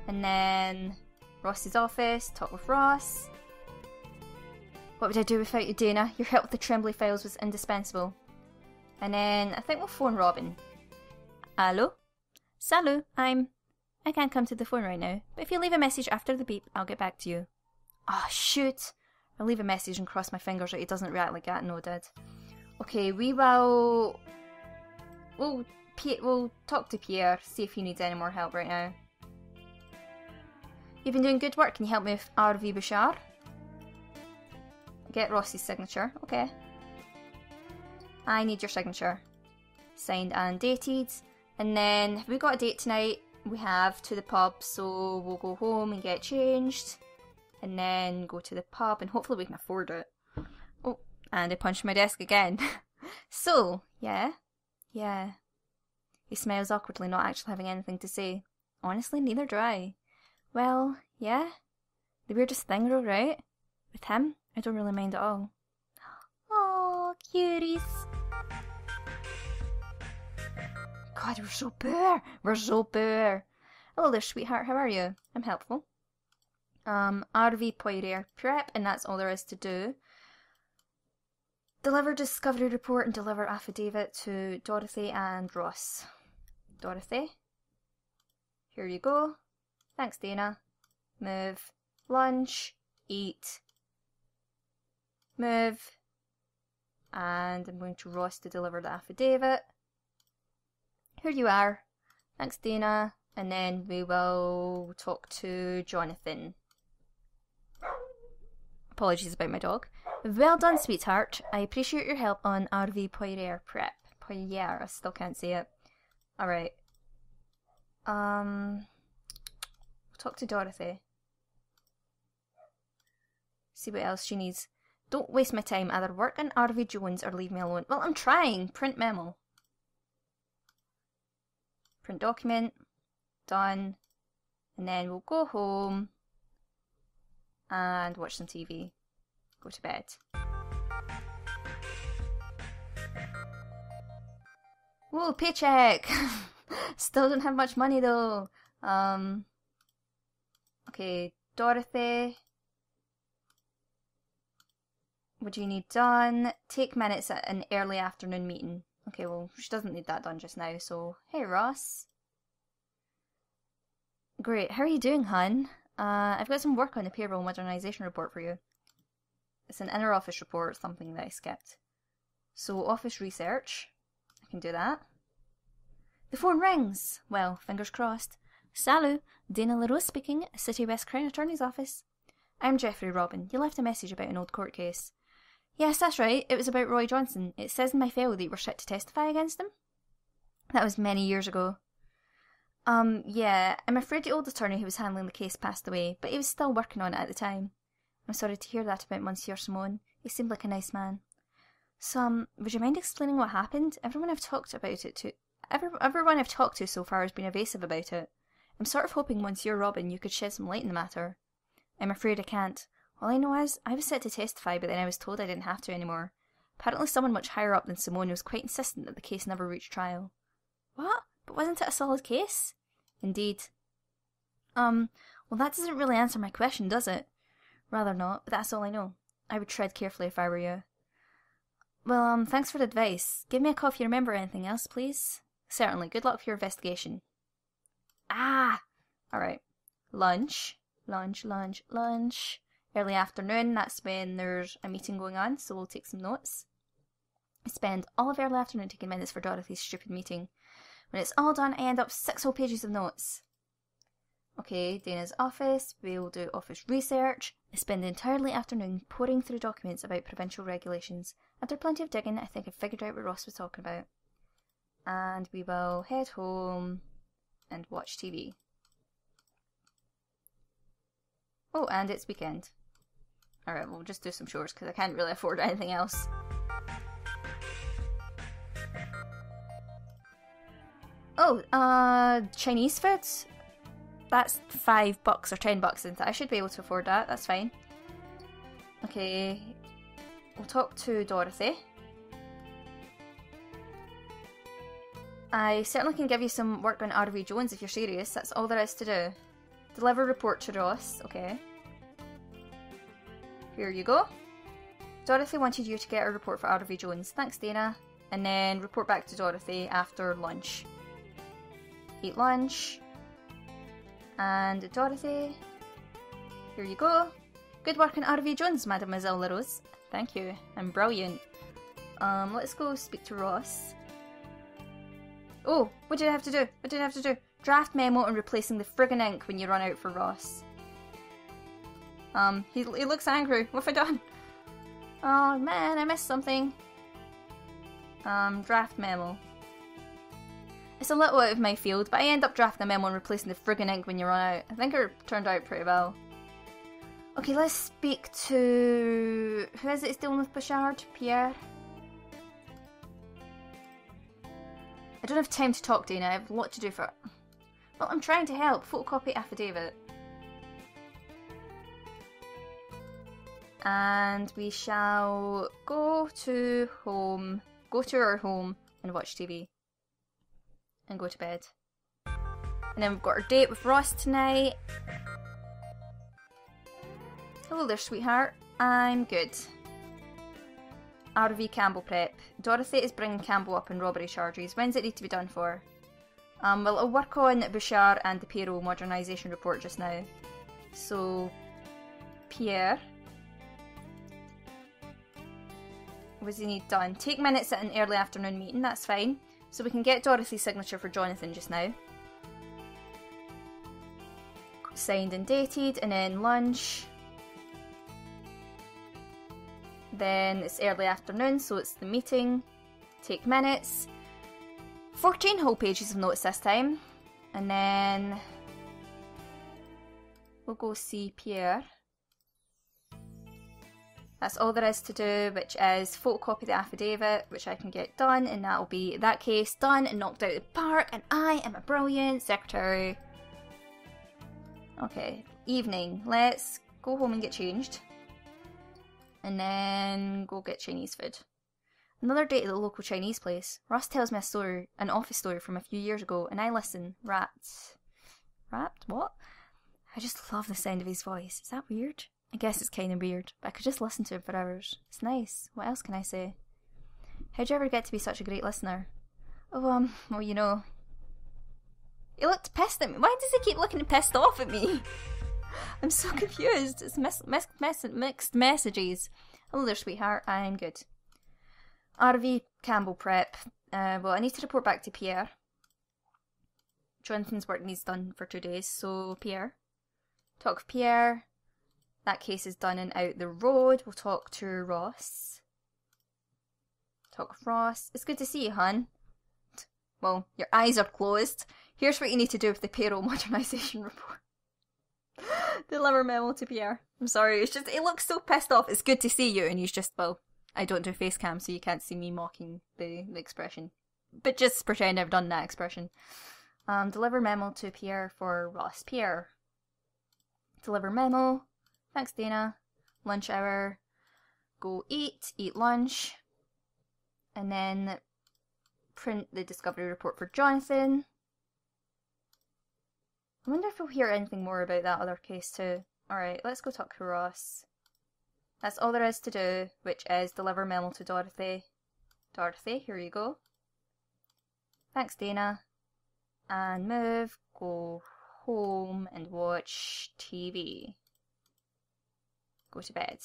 Speaker 1: And then Ross's office, talk with Ross. What would I do without you, Dana? Your help with the Tremblay files was indispensable. And then I think we'll phone Robin. Hello? Salut, I can't come to the phone right now, but if you leave a message after the beep, I'll get back to you. Oh, shoot. I'll leave a message and cross my fingers that he doesn't react like Gatineau did. Okay, we'll talk to Pierre, see if he needs any more help right now. You've been doing good work. Can you help me with RV Bouchard? Get Ross's signature. Okay. I need your signature. Signed and dated. And then, have we got a date tonight? We have to the pub, so we'll go home and get changed. And then go to the pub, and hopefully we can afford it. Oh, and I punched my desk again. So, yeah. Yeah. He smiles awkwardly, not actually having anything to say. Honestly, neither do I. Well, yeah. The weirdest thing though, right? With him, I don't really mind at all. Oh, cuties. God, we're so poor. We're so poor. Hello there, sweetheart. How are you? I'm helpful. RV Poirier prep, and that's all there is to do. Deliver discovery report and deliver affidavit to Dorothy and Ross. Dorothy. Here you go. Thanks, Dana. Move. Lunch. Eat. Move. And I'm going to Ross to deliver the affidavit. Here you are. Thanks, Dana. And then we will talk to Jonathan. Apologies about my dog. Well done, sweetheart. I appreciate your help on RV Poirier prep. Poirier, I still can't say it. Alright. We'll talk to Dorothy. See what else she needs. Don't waste my time. Either work on RV Jones or leave me alone. Well, I'm trying. Print memo. Print document. Done. And then we'll go home and watch some TV. Go to bed. Whoa, paycheck! Still don't have much money though. Okay, Dorothy. What do you need done? Take minutes at an early afternoon meeting. Okay, well, she doesn't need that done just now, so... Hey, Ross. Great, how are you doing, hun? I've got some work on the payroll modernization report for you. It's an inner office report, something that I skipped. So, office research. I can do that. The phone rings! Well, fingers crossed. Salut, Dana LaRose speaking, City West Crown Attorney's Office. I'm Jeffrey Robin. You left a message about an old court case. Yes, that's right. It was about Roy Johnson. It says in my file that you were set to testify against him. That was many years ago. Yeah, I'm afraid the old attorney who was handling the case passed away, but he was still working on it at the time. I'm sorry to hear that about Monsieur Simone. He seemed like a nice man. So, would you mind explaining what happened? Everyone I've talked to so far has been evasive about it. I'm sort of hoping, Monsieur Robin, you could shed some light in the matter. I'm afraid I can't. All I know is, I was set to testify, but then I was told I didn't have to anymore. Apparently someone much higher up than Simone was quite insistent that the case never reached trial. What? But wasn't it a solid case? Indeed. Well that doesn't really answer my question, does it? Rather not, but that's all I know. I would tread carefully if I were you. Well, thanks for the advice. Give me a call if you remember anything else, please. Certainly. Good luck for your investigation. Alright. Lunch. Early afternoon, that's when there's a meeting going on, so we'll take some notes. I spend all of early afternoon taking minutes for Dorothy's stupid meeting. When it's all done, I end up 6 whole pages of notes. Okay, Dana's office, we'll do office research. I spend the entire afternoon poring through documents about provincial regulations. After plenty of digging, I think I figured out what Ross was talking about. And we will head home and watch TV. Oh, and it's weekend. Alright, we'll just do some chores because I can't really afford anything else. Oh, Chinese food? That's $5 or $10, isn't it? I should be able to afford that, that's fine. Okay, we'll talk to Dorothy. I certainly can give you some work on RV Jones if you're serious, that's all there is to do. Deliver report to Ross, okay. Here you go. Dorothy wanted you to get a report for RV Jones. Thanks, Dana. And then report back to Dorothy after lunch. Eat lunch. And Dorothy, here you go. Good work on RV Jones, Mademoiselle LaRose. Thank you. I'm brilliant. Let's go speak to Ross. Oh, what did I have to do? Draft memo and replacing the friggin' ink when you run out for Ross. He looks angry. What have I done? Oh man, I missed something. Draft memo. It's a little out of my field, but I end up drafting a memo and replacing the friggin' ink when you run out. I think it turned out pretty well. Okay, let's speak to... Who is it that's dealing with Bouchard? Pierre? I don't have time to talk, Dana. I have a lot to do for it. Well, I'm trying to help. Photocopy affidavit. And we shall go to our home and watch TV. And go to bed. And then we've got our date with Ross tonight. Hello there, sweetheart. I'm good. RV Campbell prep. Dorothy is bringing Campbell up on robbery charges. When's it need to be done for? Well, I'll work on Bouchard and the payroll modernisation report just now. So, Pierre. What does he need done? Take minutes at an early afternoon meeting, that's fine. So we can get Dorothy's signature for Jonathan just now. Signed and dated, and then lunch. Then it's early afternoon, so it's the meeting. Take minutes. 14 whole pages of notes this time. And then we'll go see Pierre. That's all there is to do, which is photocopy the affidavit, which I can get done, and that'll be that case done and knocked out of the park, and I am a brilliant secretary. Okay, evening. Let's go home and get changed. And then go get Chinese food. Another date at the local Chinese place. Ross tells me a story, an office story from a few years ago, and I listen. Rapt? What? I just love the sound of his voice. Is that weird? I guess it's kind of weird, but I could just listen to him for hours. It's nice. What else can I say? How'd you ever get to be such a great listener? Oh, well, you know. He looked pissed at me. Why does he keep looking pissed off at me? I'm so confused. It's mixed messages. Hello there, sweetheart. I'm good. RV Campbell prep. Well, I need to report back to Pierre. Jonathan's work needs done for 2 days, so Pierre. Talk with Pierre. That case is done and out the road. We'll talk to Ross. Talk with Ross. It's good to see you, hon. Well, your eyes are closed. Here's what you need to do with the payroll modernisation report. Deliver memo to Pierre. I'm sorry, it's just, he looks so pissed off. It's good to see you, and he's just, well, I don't do face cam, so you can't see me mocking the expression. But just pretend I've done that expression. Deliver memo to Pierre for Ross. Pierre. Deliver memo. Thanks, Dana. Lunch hour. Go eat lunch. And then print the discovery report for Jonathan. I wonder if we'll hear anything more about that other case too. Alright, let's go talk to Ross. That's all there is to do, which is deliver memo to Dorothy. Dorothy, here you go. Thanks, Dana. And move, go home and watch TV. Go to bed.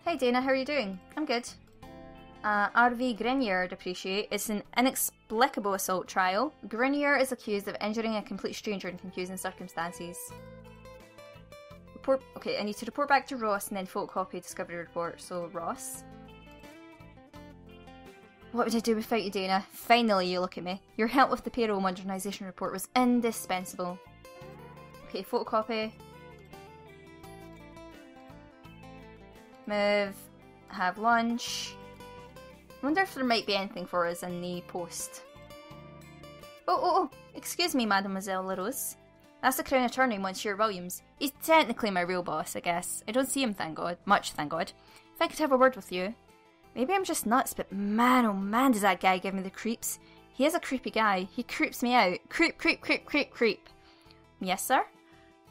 Speaker 1: Hey Dana, how are you doing? I'm good. RV Grenier, appreciate. It's an inexplicable assault trial. Grenier is accused of injuring a complete stranger in confusing circumstances. Okay, I need to report back to Ross and then photocopy discovery report. So, Ross. What would I do without you, Dana? Finally, you look at me. Your help with the payroll modernisation report was indispensable. Okay, photocopy. Move. Have lunch. I wonder if there might be anything for us in the post. Oh, excuse me, Mademoiselle LaRose. That's the Crown Attorney, Monsieur Williams. He's technically my real boss, I guess. I don't see him, thank God. Much, thank God. If I could have a word with you. Maybe I'm just nuts, but man, oh man, does that guy give me the creeps. He is a creepy guy. He creeps me out. Creep, creep, creep, creep, creep. Yes, sir?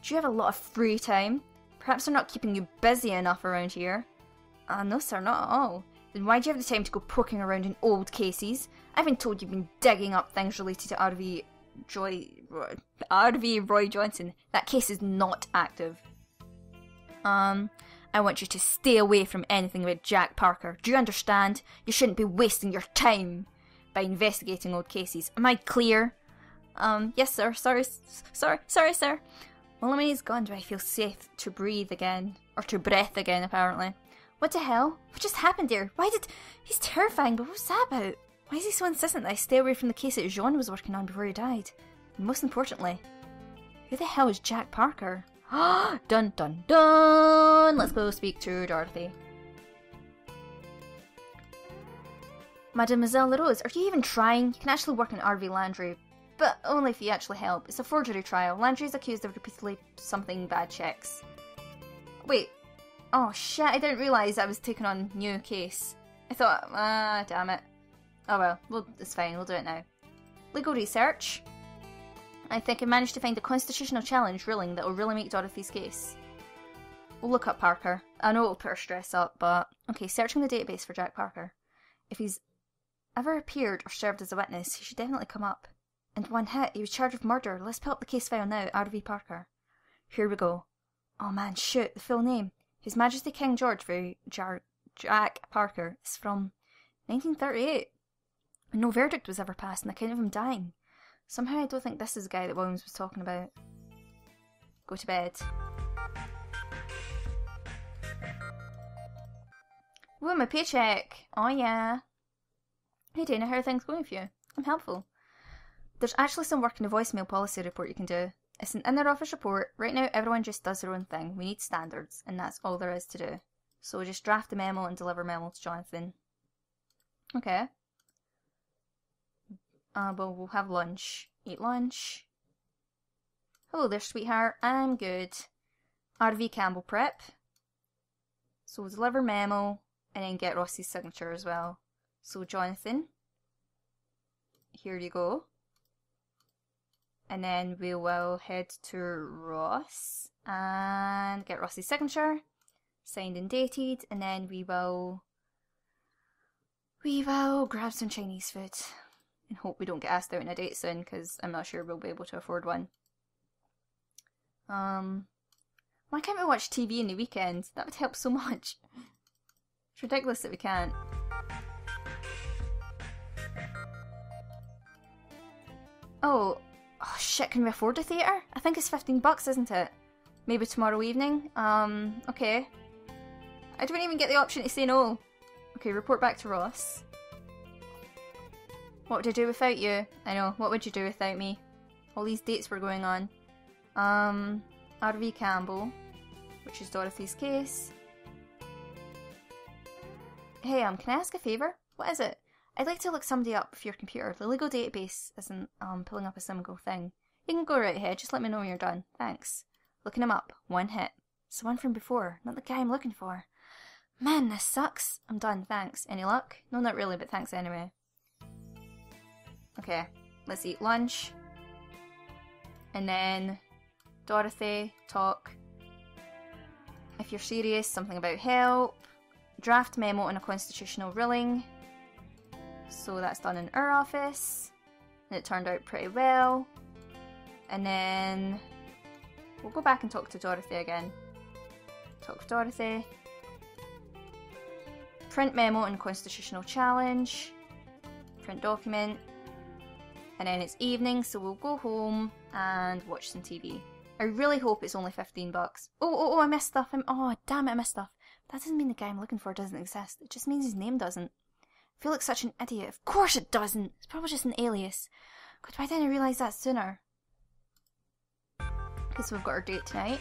Speaker 1: Do you have a lot of free time? Perhaps they're not keeping you busy enough around here. No, sir, not at all. Then why do you have the time to go poking around in old cases? I've been told you've been digging up things related to RV Roy Johnson. That case is not active. I want you to stay away from anything about Jack Parker. Do you understand? You shouldn't be wasting your time by investigating old cases. Am I clear? Yes, sir. Sorry, sir. Well, when he's gone, do I feel safe to breathe again? Or to breath again, apparently. What the hell? What just happened here? He's terrifying, but what's that about? Why is he so insistent that I stay away from the case that Jean was working on before he died? And most importantly, who the hell is Jack Parker? Dun dun dun! Let's go speak to Dorothy. Mademoiselle LaRose, are you even trying? You can actually work in RV Landry, but only if you actually help. It's a forgery trial. Landry is accused of repeatedly something bad checks. Wait. Oh shit, I didn't realise I was taking on new case. I thought, damn it. Oh well, it's fine, we'll do it now. Legal research. I think I managed to find a constitutional challenge ruling that will really make Dorothy's case. We'll look up Parker. I know it'll put her stress up, but... Okay, searching the database for Jack Parker. If he's ever appeared or served as a witness, he should definitely come up. And one hit, he was charged with murder. Let's pull up the case file now, R.V. Parker. Here we go. Oh man, shoot, the full name. His Majesty King George for Jack Parker is from 1938. And no verdict was ever passed on account of him dying. Somehow I don't think this is the guy that Williams was talking about. Go to bed. Ooh, my paycheck. Oh yeah. Hey Dana, how are things going for you? I'm helpful. There's actually some work in the voicemail policy report you can do. It's an inner office report. Right now everyone just does their own thing. We need standards, and that's all there is to do. So just draft a memo and deliver a memo to Jonathan. Okay. But we'll have lunch. Eat lunch. Hello there, sweetheart. I'm good. RV Campbell prep. So we'll deliver memo, and then get Ross's signature as well. So Jonathan, here you go. And then we will head to Ross and get Ross's signature, signed and dated, and then we will grab some Chinese food and hope we don't get asked out on a date soon, because I'm not sure we'll be able to afford one. Why can't we watch TV in the weekend? That would help so much. It's ridiculous that we can't. Oh shit, can we afford a theatre? I think it's $15, isn't it? Maybe tomorrow evening? Okay. I don't even get the option to say no. Okay, report back to Ross. What would I do without you? I know, what would you do without me? All these dates were going on. R.V. Campbell, which is Dorothy's case. Hey, can I ask a favour? What is it? I'd like to look somebody up for your computer. The legal database isn't pulling up a single thing. You can go right ahead, just let me know when you're done. Thanks. Looking him up. One hit. It's the one from before, not the guy I'm looking for. Man, this sucks. I'm done, thanks. Any luck? No, not really, but thanks anyway. Okay, let's eat lunch. And then Dorothy, talk. If you're serious, something about help. Draft memo on a constitutional ruling. So that's done in our office. And it turned out pretty well. And then we'll go back and talk to Dorothy again. Talk to Dorothy. Print memo on constitutional challenge. Print document. And then it's evening, so we'll go home and watch some TV. I really hope it's only $15. Oh, I missed stuff. Oh, damn it, I missed stuff. That doesn't mean the guy I'm looking for doesn't exist. It just means his name doesn't. I feel like such an idiot. Of course it doesn't. It's probably just an alias. God, why didn't I realise that sooner? Because we've got our date tonight.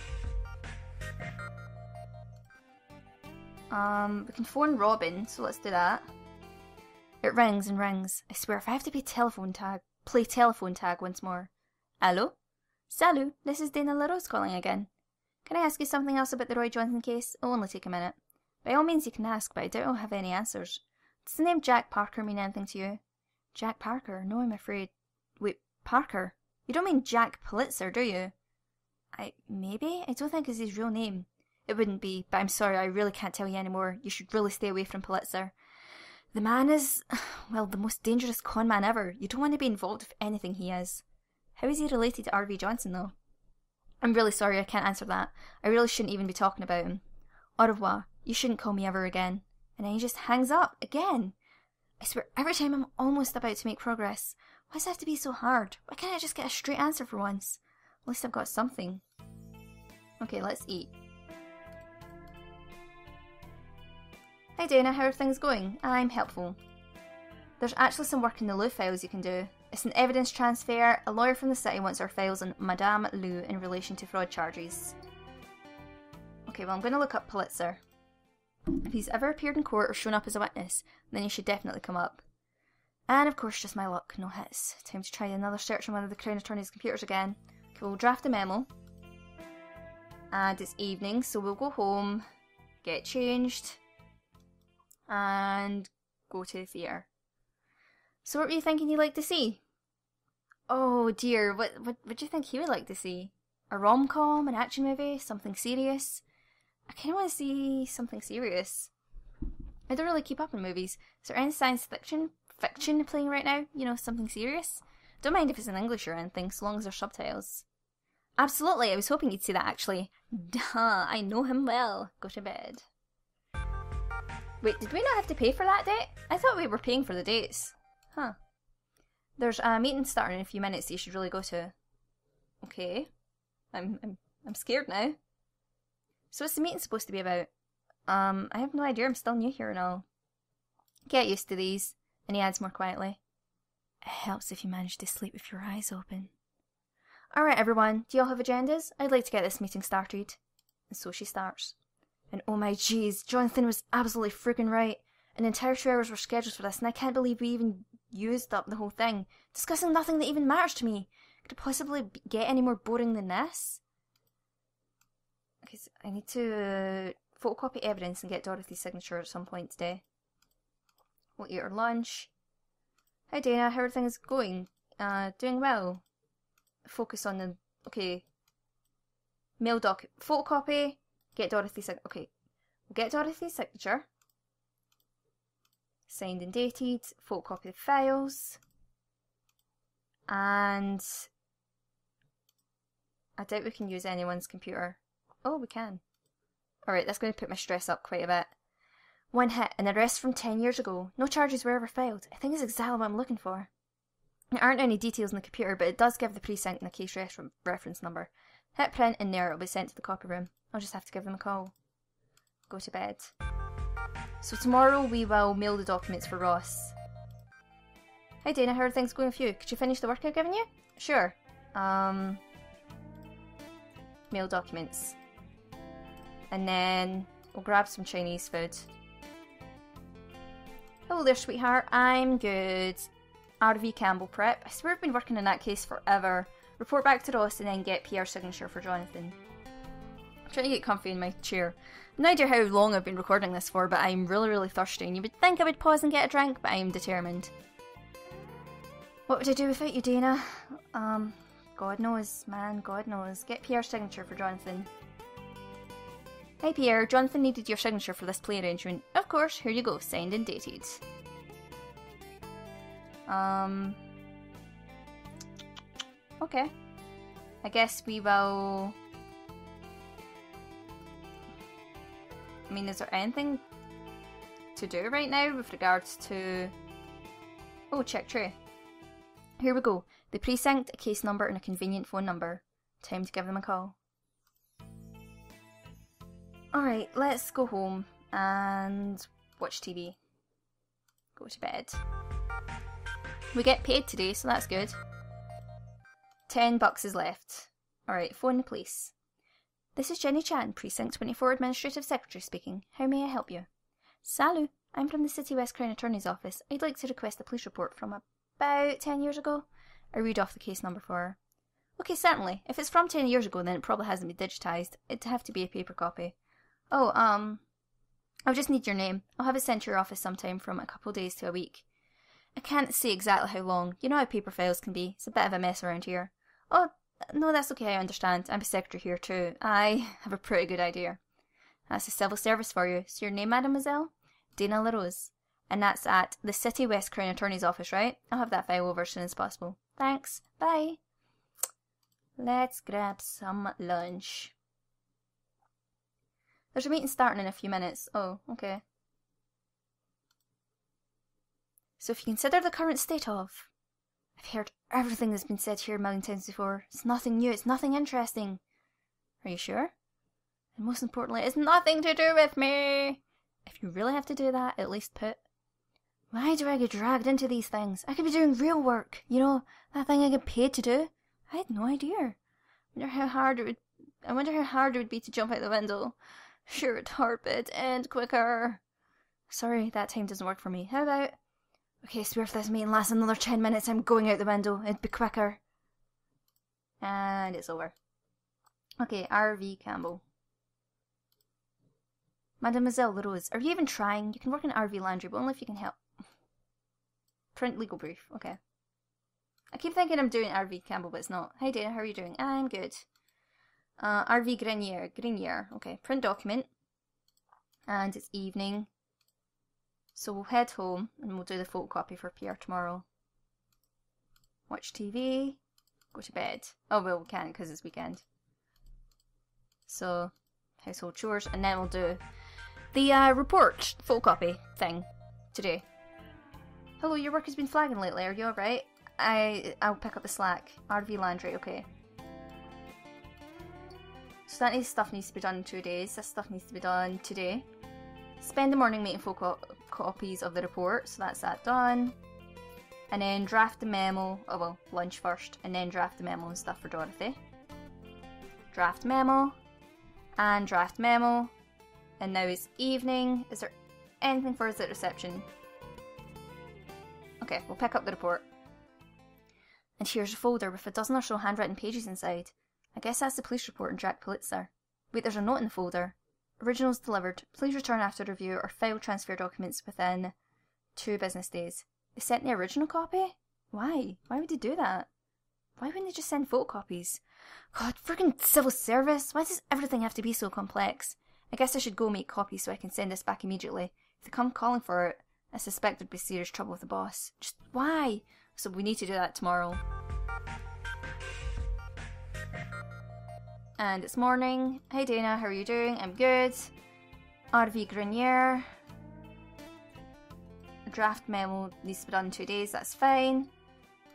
Speaker 1: We can phone Robin, so let's do that. It rings and rings. I swear, if I have to play telephone tag once more. Hello? Salut, this is Dana LaRose calling again. Can I ask you something else about the Roy Johnson case? It'll only take a minute. By all means you can ask, but I doubt I'll have any answers. Does the name Jack Parker mean anything to you? Jack Parker? No, I'm afraid. Wait, Parker? You don't mean Jack Pulitzer, do you? Maybe? I don't think it's his real name. It wouldn't be, but I'm sorry, I really can't tell you anymore. You should really stay away from Pulitzer. The man is, well, the most dangerous con man ever. You don't want to be involved with anything he is. How is he related to R.V. Johnson, though? I'm really sorry, I can't answer that. I really shouldn't even be talking about him. Au revoir. You shouldn't call me ever again. And then he just hangs up, again. I swear, every time I'm almost about to make progress. Why does it have to be so hard? Why can't I just get a straight answer for once? At least I've got something. Okay, let's eat. Hi Dana, how are things going? I'm helpful. There's actually some work in the Lou files you can do. It's an evidence transfer. A lawyer from the city wants our files on Madame Lou in relation to fraud charges. Okay, well I'm going to look up Pulitzer. If he's ever appeared in court or shown up as a witness, then he should definitely come up. And of course, just my luck, no hits. Time to try another search on one of the Crown Attorney's computers again. Okay, we'll draft a memo. And it's evening, so we'll go home, get changed, and go to the theatre. So what were you thinking you'd like to see? Oh dear, what do you think he would like to see? A rom-com, an action movie, something serious? I kind of want to see something serious. I don't really keep up on movies. Is there any science fiction playing right now? You know, something serious? Don't mind if it's in English or anything, so long as there's subtitles. Absolutely, I was hoping you'd see that actually. Duh, I know him well. Go to bed. Wait, did we not have to pay for that date? I thought we were paying for the dates. Huh. There's a meeting starting in a few minutes that you should really go to. Okay. I'm scared now. So what's the meeting supposed to be about? I have no idea, I'm still new here and all. Get used to these. And he adds more quietly. It helps if you manage to sleep with your eyes open. Alright everyone, do you all have agendas? I'd like to get this meeting started. And so she starts. And oh my jeez, Jonathan was absolutely freaking right. An entire 2 hours were scheduled for this, and I can't believe we even used up the whole thing. Discussing nothing that even matters to me. Could it possibly get any more boring than this? Okay, so I need to photocopy evidence and get Dorothy's signature at some point today. We'll eat our lunch. Hi Dana, how are things going? Doing well. Focus on the... Okay. Mail doc... Photocopy. Get Dorothy's signature. Okay. We'll get Dorothy's signature. Signed and dated. Photocopy the files. And... I doubt we can use anyone's computer. Oh, we can. Alright, that's going to put my stress up quite a bit. 1 hit, an arrest from 10 years ago. No charges were ever filed. I think it's exactly what I'm looking for. There aren't any details in the computer, but it does give the precinct and the case reference number. Hit print and there it'll be sent to the copy room. I'll just have to give them a call. Go to bed. So tomorrow we will mail the documents for Ross. Hi Dana, how are things going with you? Could you finish the work I've given you? Sure. Mail documents. And then we'll grab some Chinese food. Hello there, sweetheart. I'm good. RV Campbell prep. I swear I've been working on that case forever. Report back to Ross and then get PR signature for Jonathan. I'm trying to get comfy in my chair. No idea how long I've been recording this for, but I'm really thirsty and you would think I would pause and get a drink, but I am determined. What would I do without you, Dana? God knows, man, God knows. Get PR signature for Jonathan. Hi Pierre, Jonathan needed your signature for this play arrangement. Of course, here you go, signed and dated. Okay. I guess we will... I mean, is there anything to do right now with regards to... Oh, check tray. Here we go. The precinct, a case number and a convenient phone number. Time to give them a call. Alright, let's go home and watch TV. Go to bed. We get paid today, so that's good. $10 is left. Alright, phone the police. This is Jenny Chan, Precinct 24 Administrative Secretary speaking. How may I help you? Salut, I'm from the City West Crown Attorney's Office. I'd like to request a police report from about 10 years ago. I read off the case number for her. Okay, certainly. If it's from 10 years ago, then it probably hasn't been digitised. It'd have to be a paper copy. Oh, I'll just need your name. I'll have it sent to your office sometime from a couple of days to a week. I can't say exactly how long. You know how paper files can be. It's a bit of a mess around here. Oh, no, that's okay, I understand. I'm a secretary here too. I have a pretty good idea. That's a civil service for you. So your name, mademoiselle? Dana LaRose. And that's at the City West Crown Attorney's Office, right? I'll have that file over as soon as possible. Thanks. Bye. Let's grab some lunch. There's a meeting starting in a few minutes. Oh, okay. So if you consider the current state of... I've heard everything that's been said here a million times before. It's nothing new, it's nothing interesting. Are you sure? And most importantly, it's nothing to do with me. If you really have to do that, at least put, why do I get dragged into these things? I could be doing real work, you know, that thing I get paid to do. I had no idea. I wonder how hard it would be to jump out the window. Sure, it's hard, but it'd end quicker. Sorry, that time doesn't work for me. How about, okay, swear if this meeting lasts another 10 minutes, I'm going out the window. It'd be quicker. And it's over. Okay, RV Campbell. Mademoiselle LaRose, are you even trying? You can work in RV laundry, but only if you can help. Print legal brief. Okay. I keep thinking I'm doing RV Campbell, but it's not. Hi Dana, how are you doing? I'm good. RV Grenier. Okay, print document. And it's evening. So we'll head home and we'll do the photocopy for Pierre tomorrow. Watch TV. Go to bed. Oh, well, we can't because it's weekend. So, household chores. And then we'll do the report photocopy thing today. Hello, your work has been flagging lately. Are you alright? I'll pick up the slack. RV laundry, okay. So that stuff needs to be done in 2 days. This stuff needs to be done today. Spend the morning making photocopies of the report, so that's that done. And then draft the memo, oh well, lunch first, and then draft the memo and stuff for Dorothy. Draft memo, and draft memo. And now it's evening. Is there anything for us at reception? Okay, we'll pick up the report. And here's a folder with a dozen or so handwritten pages inside. I guess that's the police report and Jack Pulitzer. Wait, there's a note in the folder. Originals delivered. Please return after review or file transfer documents within 2 business days. They sent the original copy? Why? Why would they do that? Why wouldn't they just send photocopies? God, friggin' civil service! Why does everything have to be so complex? I guess I should go make copies so I can send this back immediately. If they come calling for it, I suspect there'd be serious trouble with the boss. Just why? So we need to do that tomorrow. And it's morning. Hi Dana, how are you doing? I'm good. RV Grenier. A draft memo needs to be done in 2 days, that's fine.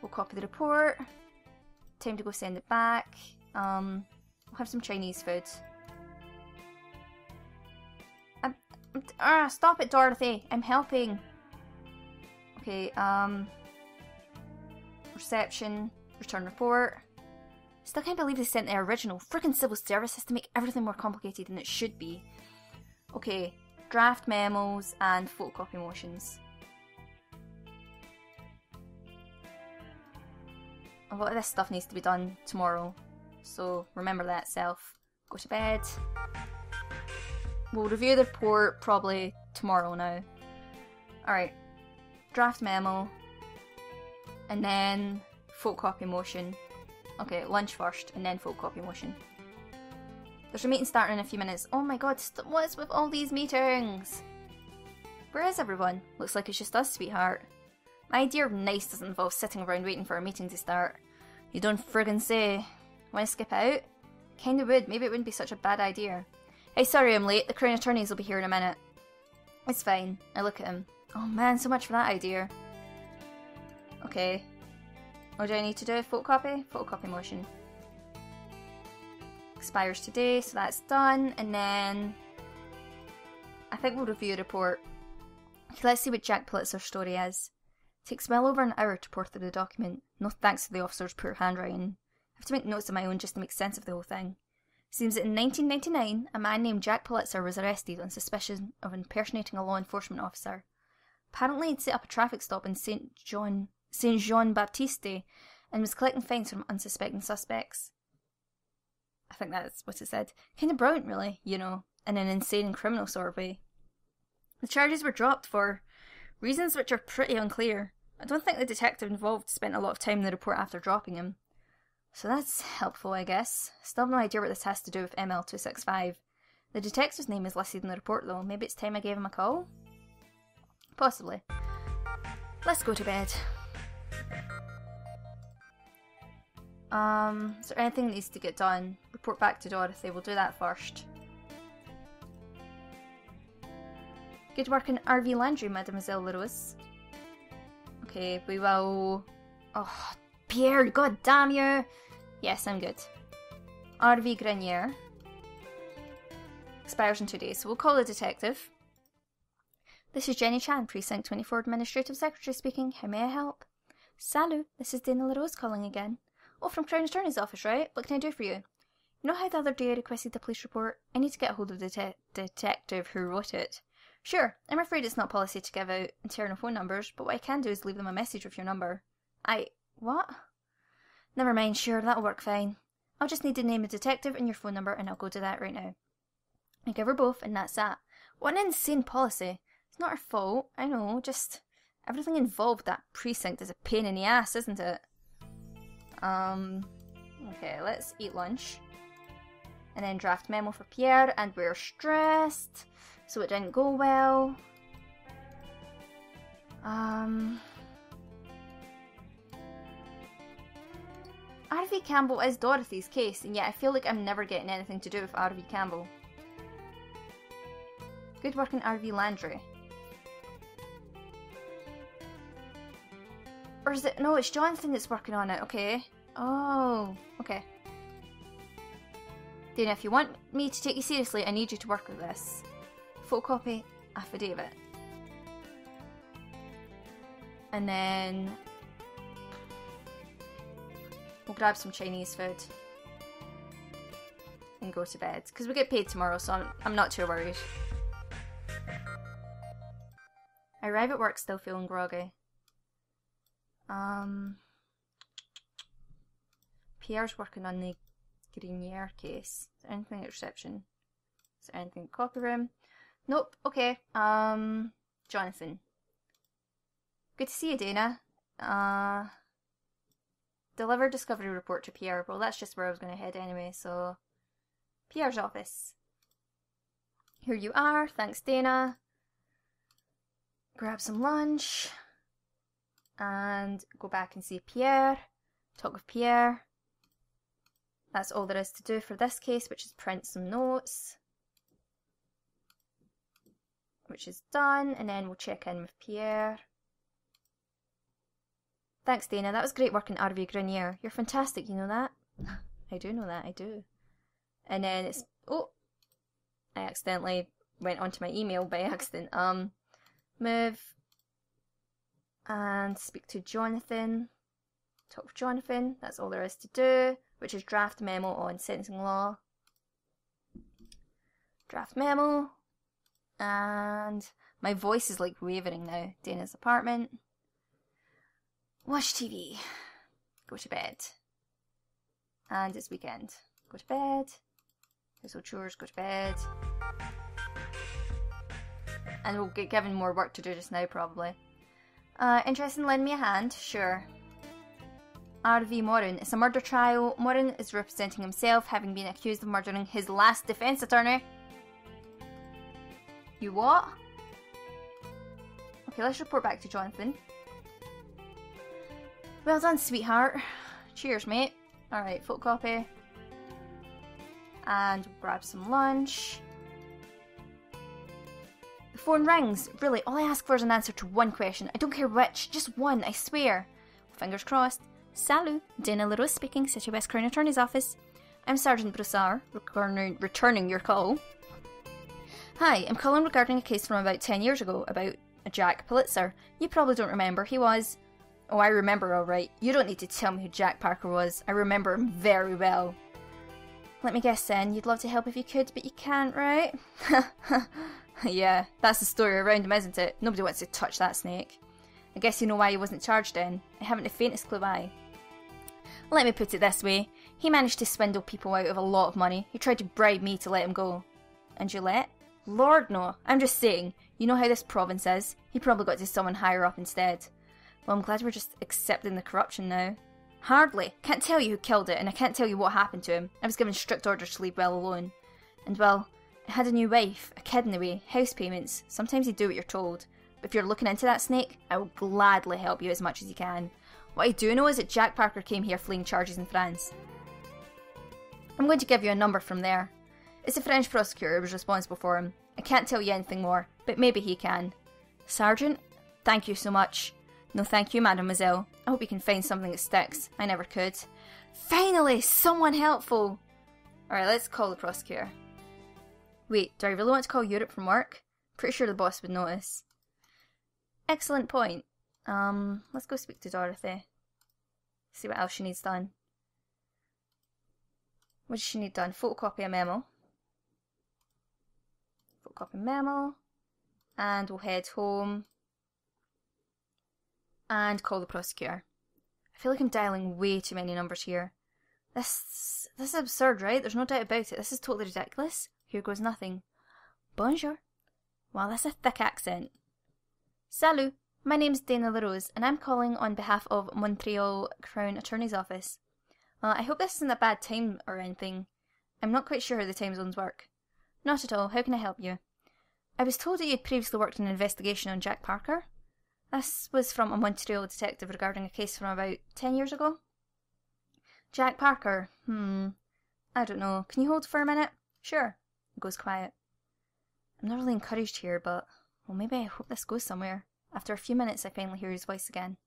Speaker 1: We'll copy the report. Time to go send it back. We'll have some Chinese food. Stop it, Dorothy! I'm helping! Okay, reception, return report. Still can't believe they sent the original. Frickin' civil service has to make everything more complicated than it should be. Okay, draft memos and photocopy motions. A lot of this stuff needs to be done tomorrow, so remember that, self. Go to bed. We'll review the report probably tomorrow now. Alright, draft memo, and then photocopy motion. Okay, lunch first, and then photocopy motion. There's a meeting starting in a few minutes. Oh my god, what is with all these meetings? Where is everyone? Looks like it's just us, sweetheart. My idea of nice doesn't involve sitting around waiting for a meeting to start. You don't friggin' say. Wanna skip out? Kinda would, maybe it wouldn't be such a bad idea. Hey, sorry I'm late, the Crown Attorneys will be here in a minute. It's fine, I look at him. Oh man, so much for that idea. Okay. What do I need to do? Photocopy? Photocopy motion. Expires today, so that's done, and then I think we'll review the report. Okay, let's see what Jack Pulitzer's story is. Takes well over an hour to pour through the document, no thanks to the officer's poor handwriting. I have to make notes of my own just to make sense of the whole thing. Seems that in 1999, a man named Jack Pulitzer was arrested on suspicion of impersonating a law enforcement officer. Apparently he'd set up a traffic stop in Saint Jean-Baptiste and was collecting fines from unsuspecting suspects. I think that's what it said. Kind of brilliant, really, you know, in an insane and criminal sort of way. The charges were dropped for reasons which are pretty unclear. I don't think the detective involved spent a lot of time in the report after dropping him. So that's helpful, I guess. Still have no idea what this has to do with ML265. The detective's name is listed in the report though. Maybe it's time I gave him a call? Possibly. Let's go to bed. Is there anything that needs to get done? Report back to Dorothy, we'll do that first. Good work in RV laundry, Mademoiselle LaRose. Okay, we will... Oh, Pierre, god damn you! Yes, I'm good. RV Grenier. Expires in 2 days, so we'll call the detective. This is Jenny Chan, Precinct 24 Administrative Secretary speaking. How may I help? Salut, this is Dana LaRose calling again. Oh, from Crown Attorney's office, right? What can I do for you? You know how the other day I requested a police report? I need to get a hold of the detective who wrote it. Sure, I'm afraid it's not policy to give out internal phone numbers, but what I can do is leave them a message with your number. What? Never mind, sure, that'll work fine. I'll just need the name of the detective and your phone number, and I'll go to that right now. I give her both, and that's that. What an insane policy. It's not her fault, I know, just everything involved with that precinct is a pain in the ass, isn't it? Okay, let's eat lunch. And then draft memo for Pierre, and we're stressed, so it didn't go well. RV Campbell is Dorothy's case, and yet I feel like I'm never getting anything to do with RV Campbell. Good work in RV Landry. Or is it? No, it's Jonathan that's working on it, okay. Oh, okay. Dana, if you want me to take you seriously, I need you to work with this. Photocopy affidavit. And then we'll grab some Chinese food and go to bed. Because we get paid tomorrow, so I'm not too worried. I arrive at work still feeling groggy. Pierre's working on the Grenier case. Is there anything at reception? Is there anything at copy room? Nope. Okay. Jonathan. Good to see you, Dana. Deliver discovery report to Pierre. Well, that's just where I was going to head anyway, so... Pierre's office. Here you are. Thanks, Dana. Grab some lunch. And go back and see Pierre. Talk with Pierre. That's all there is to do for this case, which is print some notes. Which is done, and then we'll check in with Pierre. Thanks, Dana. That was great work in RV Grenier. You're fantastic, you know that? I do know that, I do. And then it's... Oh! I accidentally went onto my email by accident. Move. And speak to Jonathan. Talk with Jonathan. That's all there is to do. Which is draft memo on sentencing law. Draft memo. And my voice is like wavering now. Dana's apartment. Watch TV. Go to bed. And it's weekend. Go to bed. Household chores, go to bed. And we'll get given more work to do just now, probably. Interested in lending me a hand? Sure. R.V. Morin. It's a murder trial. Morin is representing himself, having been accused of murdering his last defence attorney. You what? Okay, let's report back to Jonathan. Well done, sweetheart. Cheers, mate. Alright, photocopy. And we'll grab some lunch. The phone rings. Really, all I ask for is an answer to one question. I don't care which. Just one, I swear. Fingers crossed. Salut. Dana LaRose speaking, City West Crown Attorney's Office. I'm Sergeant Broussard, returning your call. Hi, I'm calling regarding a case from about 10 years ago about a Jack Pulitzer. You probably don't remember. He was... Oh, I remember alright. You don't need to tell me who Jack Parker was. I remember him very well. Let me guess then, you'd love to help if you could, but you can't, right? Yeah, that's the story around him, isn't it? Nobody wants to touch that snake. I guess you know why he wasn't charged then. I haven't the faintest clue why. Let me put it this way. He managed to swindle people out of a lot of money. He tried to bribe me to let him go. And you let? Lord, no. I'm just saying. You know how this province is. He probably got to someone higher up instead. Well, I'm glad we're just accepting the corruption now. Hardly. Can't tell you who killed it, and I can't tell you what happened to him. I was given strict orders to leave well alone. And well, I had a new wife, a kid in the way, house payments. Sometimes you do what you're told. But if you're looking into that snake, I will gladly help you as much as you can. What I do know is that Jack Parker came here fleeing charges in France. I'm going to give you a number from there. It's the French prosecutor who was responsible for him. I can't tell you anything more, but maybe he can. Sergeant, thank you so much. No thank you, mademoiselle. I hope you can find something that sticks. I never could. Finally, someone helpful! Alright, let's call the prosecutor. Wait, do I really want to call Europe from work? Pretty sure the boss would notice. Excellent point. Let's go speak to Dorothy. See what else she needs done. What does she need done? Photocopy a memo. Photocopy memo. And we'll head home. And call the prosecutor. I feel like I'm dialing way too many numbers here. This is absurd, right? There's no doubt about it. This is totally ridiculous. Here goes nothing. Bonjour. Wow, that's a thick accent. Salut. My name's Dana LaRose, and I'm calling on behalf of Montreal Crown Attorney's Office. I hope this isn't a bad time or anything. I'm not quite sure how the time zones work. Not at all. How can I help you? I was told that you'd previously worked on an investigation on Jack Parker. This was from a Montreal detective regarding a case from about 10 years ago. Jack Parker. I don't know. Can you hold for a minute? Sure. It goes quiet. I'm not really encouraged here, but, well, maybe I hope this goes somewhere. After a few minutes, I finally hear his voice again.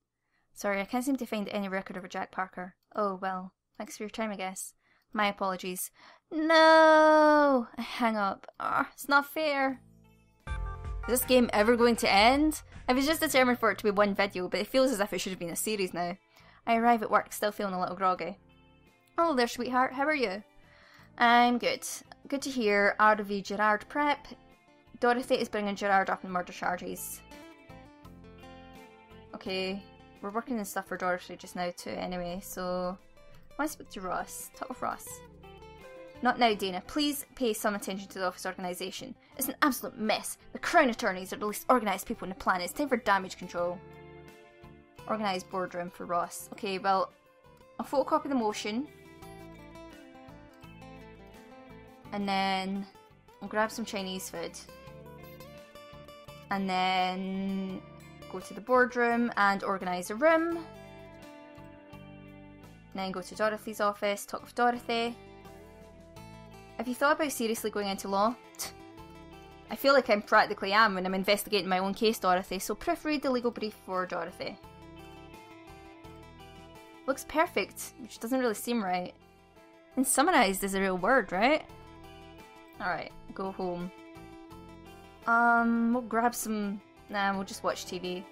Speaker 1: Sorry, I can't seem to find any record of a Jack Parker. Oh, well, thanks for your time, I guess. My apologies. No! I hang up. It's not fair. Is this game ever going to end? I was just determined for it to be one video, but it feels as if it should have been a series now. I arrive at work still feeling a little groggy. Hello there, sweetheart. How are you? I'm good. Good to hear. RV Gerard prep. Dorothy is bringing Gerard up in murder charges. Okay, we're working on stuff for Dorothy just now too anyway, so I want to speak to Ross. Talk with Ross. Not now, Dana. Please pay some attention to the office organisation. It's an absolute mess. The Crown Attorneys are the least organised people on the planet. It's time for damage control. Organised boardroom for Ross. Okay, well, I'll photocopy the motion. And then I'll grab some Chinese food. And then go to the boardroom and organise a room. And then go to Dorothy's office, talk with Dorothy. Have you thought about seriously going into law? I feel like I practically am when I'm investigating my own case, Dorothy, so proofread the legal brief for Dorothy. Looks perfect, which doesn't really seem right. And summarised is a real word, right? Alright, go home. We'll grab some... Nah, we'll just watch TV.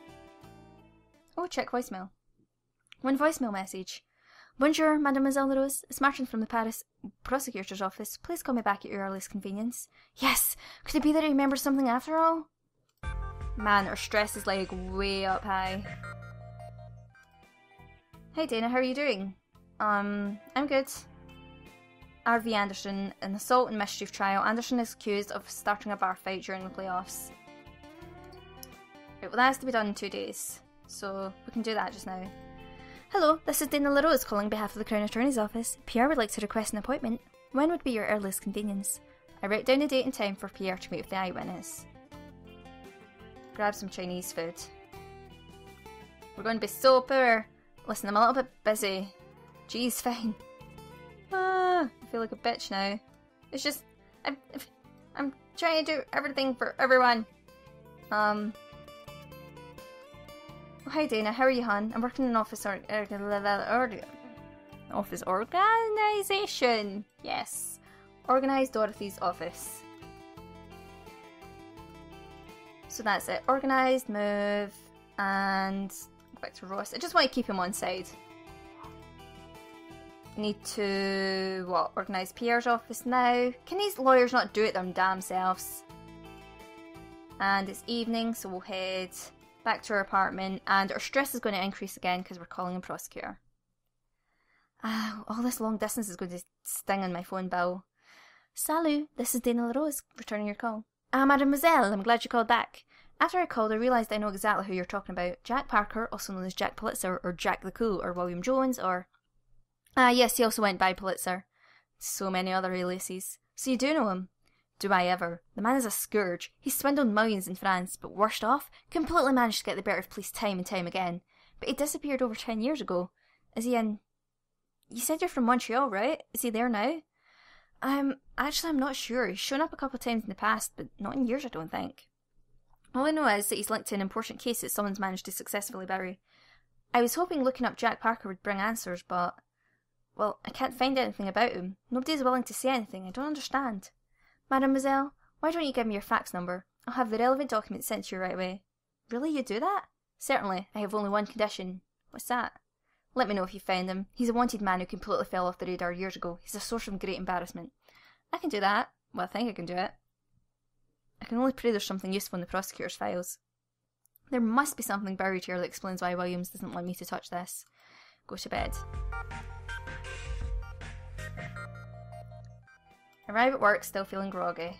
Speaker 1: Oh, check voicemail. One voicemail message. Bonjour, Mademoiselle Rose. It's Martin from the Paris prosecutor's office. Please call me back at your earliest convenience. Yes! Could it be that he remembers something after all? Man, our stress is like way up high. Hey Dana, how are you doing? I'm good. RV Anderson, an assault and mischief trial. Anderson is accused of starting a bar fight during the playoffs. Right, well that has to be done in 2 days, so we can do that just now. Hello, this is Dana LaRose calling on behalf of the Crown Attorney's Office. Pierre would like to request an appointment. When would be your earliest convenience? I write down the date and time for Pierre to meet with the eyewitness. Grab some Chinese food. We're going to be so poor. Listen, I'm a little bit busy. Geez, fine. I feel like a bitch now. It's just, I'm trying to do everything for everyone. Hi Dana, how are you, hon? I'm working in an office office organisation. Yes, organise Dorothy's office. So that's it. Organised, move, and go back to Ross. I just want to keep him on side. Need to, what, organise Pierre's office now? Can these lawyers not do it them damn selves? And it's evening, so we'll head back to our apartment, and our stress is going to increase again because we're calling a prosecutor. All this long distance is going to sting on my phone bill. Salut, this is Dana LaRose, returning your call. Mademoiselle, I'm glad you called back. After I called, I realised I know exactly who you're talking about. Jack Parker, also known as Jack Pulitzer, or Jack the Cool, or William Jones, or... yes, he also went by Pulitzer. So many other aliases. So you do know him? Do I ever? The man is a scourge. He swindled millions in France, but worst off, completely managed to get the better of police time and time again. But he disappeared over 10 years ago. Is he in... You said you're from Montreal, right? Is he there now? Actually, I'm not sure. He's shown up a couple of times in the past, but not in years, I don't think. All I know is that he's linked to an important case that someone's managed to successfully bury. I was hoping looking up Jack Parker would bring answers, but... Well, I can't find anything about him. Nobody's willing to say anything. I don't understand. Mademoiselle, why don't you give me your fax number? I'll have the relevant documents sent to you right away. Really, you do that? Certainly, I have only one condition. What's that? Let me know if you found him. He's a wanted man who completely fell off the radar years ago. He's a source of great embarrassment. I can do that. Well, I think I can do it. I can only pray there's something useful in the prosecutor's files. There must be something buried here that explains why Williams doesn't want me to touch this. Go to bed. Arrive at work, still feeling groggy.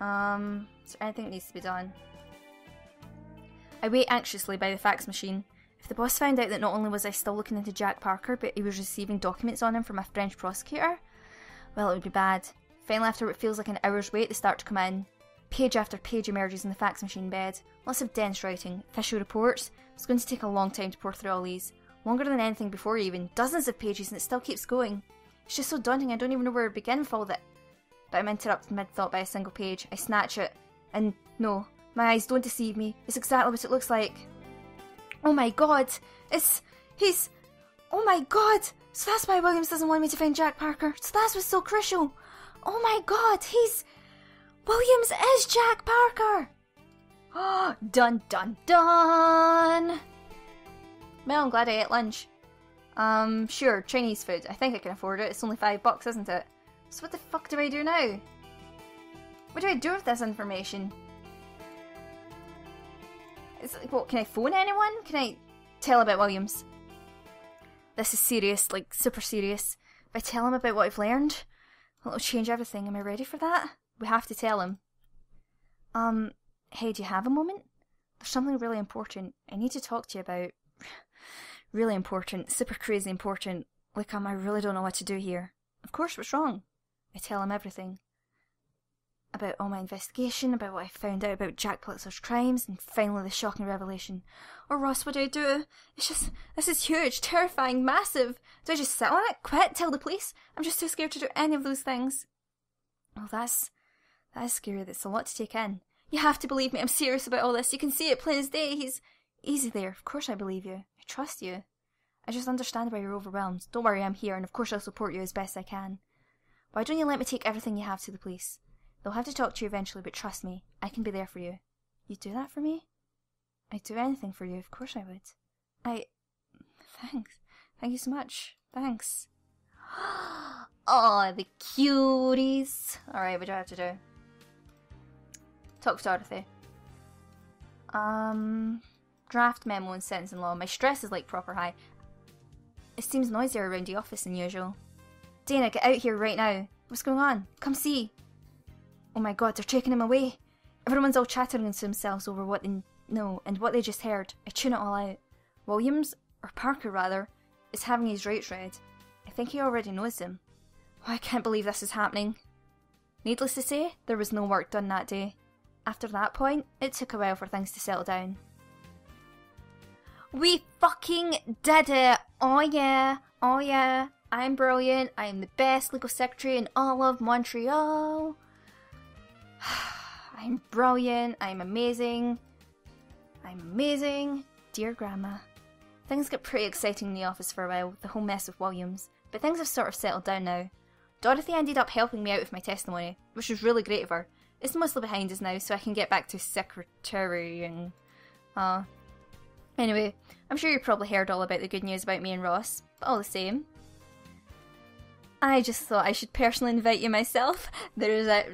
Speaker 1: Is there anything that needs to be done? I wait anxiously by the fax machine. If the boss found out that not only was I still looking into Jack Parker, but he was receiving documents on him from a French prosecutor, well, it would be bad. Finally, after what feels like an hour's wait, they start to come in. Page after page emerges in the fax machine bed. Lots of dense writing, official reports. It's going to take a long time to pour through all these. Longer than anything before even. Dozens of pages and it still keeps going. It's just so daunting I don't even know where to begin with all that. But I'm interrupted mid-thought by a single page. I snatch it. And no, my eyes don't deceive me. It's exactly what it looks like. Oh my god! He's... Oh my god! So that's why Williams doesn't want me to find Jack Parker. So that's what's so crucial. Oh my god, Williams is Jack Parker! Oh, dun dun dun! Well, I'm glad I ate lunch. Sure, Chinese food. I think I can afford it. It's only $5, isn't it? So what the fuck do I do now? What do I do with this information? It's like, what, can I phone anyone? Can I tell about Williams? This is serious, like super serious. If I tell him about what I've learned, well, it'll change everything. Am I ready for that? We have to tell him. Hey, do you have a moment? There's something really important I need to talk to you about. Really important, super crazy important. Like, I really don't know what to do here. Of course, what's wrong? I tell him everything. About all my investigation, about what I found out about Jack Blitzer's crimes, and finally the shocking revelation. Oh, Ross, what do I do? It's just, this is huge, terrifying, massive. Do I just sit on it, quit, tell the police? I'm just too scared to do any of those things. Oh, that is scary. That's a lot to take in. You have to believe me. I'm serious about all this. You can see it plain as day. He's easy there. Of course I believe you. I trust you. I just understand why you're overwhelmed. Don't worry, I'm here, and of course I'll support you as best I can. Why don't you let me take everything you have to the police? They'll have to talk to you eventually, but trust me, I can be there for you. You'd do that for me? I'd do anything for you. Of course I would. Thanks. Thank you so much. Thanks. Oh, the cuties. Alright, what do I have to do? Talk to Dorothy. Draft memo and sentencing law. My stress is like proper high. It seems noisier around the office than usual. Dana, get out here right now. What's going on? Come see. Oh my god, they're taking him away. Everyone's all chattering to themselves over what they know and what they just heard. I tune it all out. Williams, or Parker rather, is having his rights read. I think he already knows them. Oh, I can't believe this is happening. Needless to say, there was no work done that day. After that point, it took a while for things to settle down. We fucking did it! Oh yeah, oh yeah. I'm brilliant. I am the best legal secretary in all of Montreal. I'm brilliant. I'm amazing. I'm amazing. Dear Grandma. Things got pretty exciting in the office for a while with the whole mess with Williams, but things have sort of settled down now. Dorothy ended up helping me out with my testimony, which was really great of her. It's mostly behind us now, so I can get back to secretarying. Anyway, I'm sure you probably heard all about the good news about me and Ross, but all the same, I just thought I should personally invite you myself. The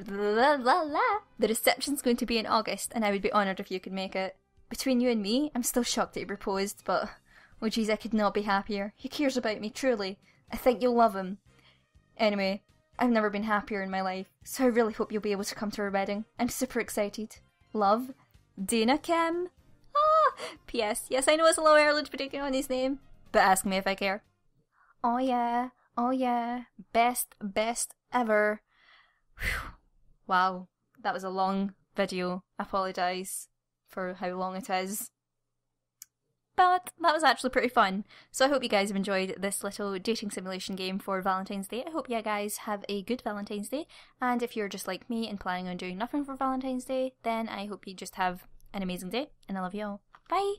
Speaker 1: reception's going to be in August, and I would be honoured if you could make it. Between you and me, I'm still shocked that he proposed, but oh jeez, I could not be happier. He cares about me, truly. I think you'll love him. Anyway, I've never been happier in my life, so I really hope you'll be able to come to our wedding. I'm super excited. Love, Dana Kim. P.S. Yes, I know it's a little early to be taking on his name, but ask me if I care. Oh yeah, oh yeah, best ever. Whew. Wow, that was a long video. I apologise for how long it is. But that was actually pretty fun. So I hope you guys have enjoyed this little dating simulation game for Valentine's Day. I hope you guys have a good Valentine's Day. And if you're just like me and planning on doing nothing for Valentine's Day, then I hope you just have an amazing day. And I love you all. Bye!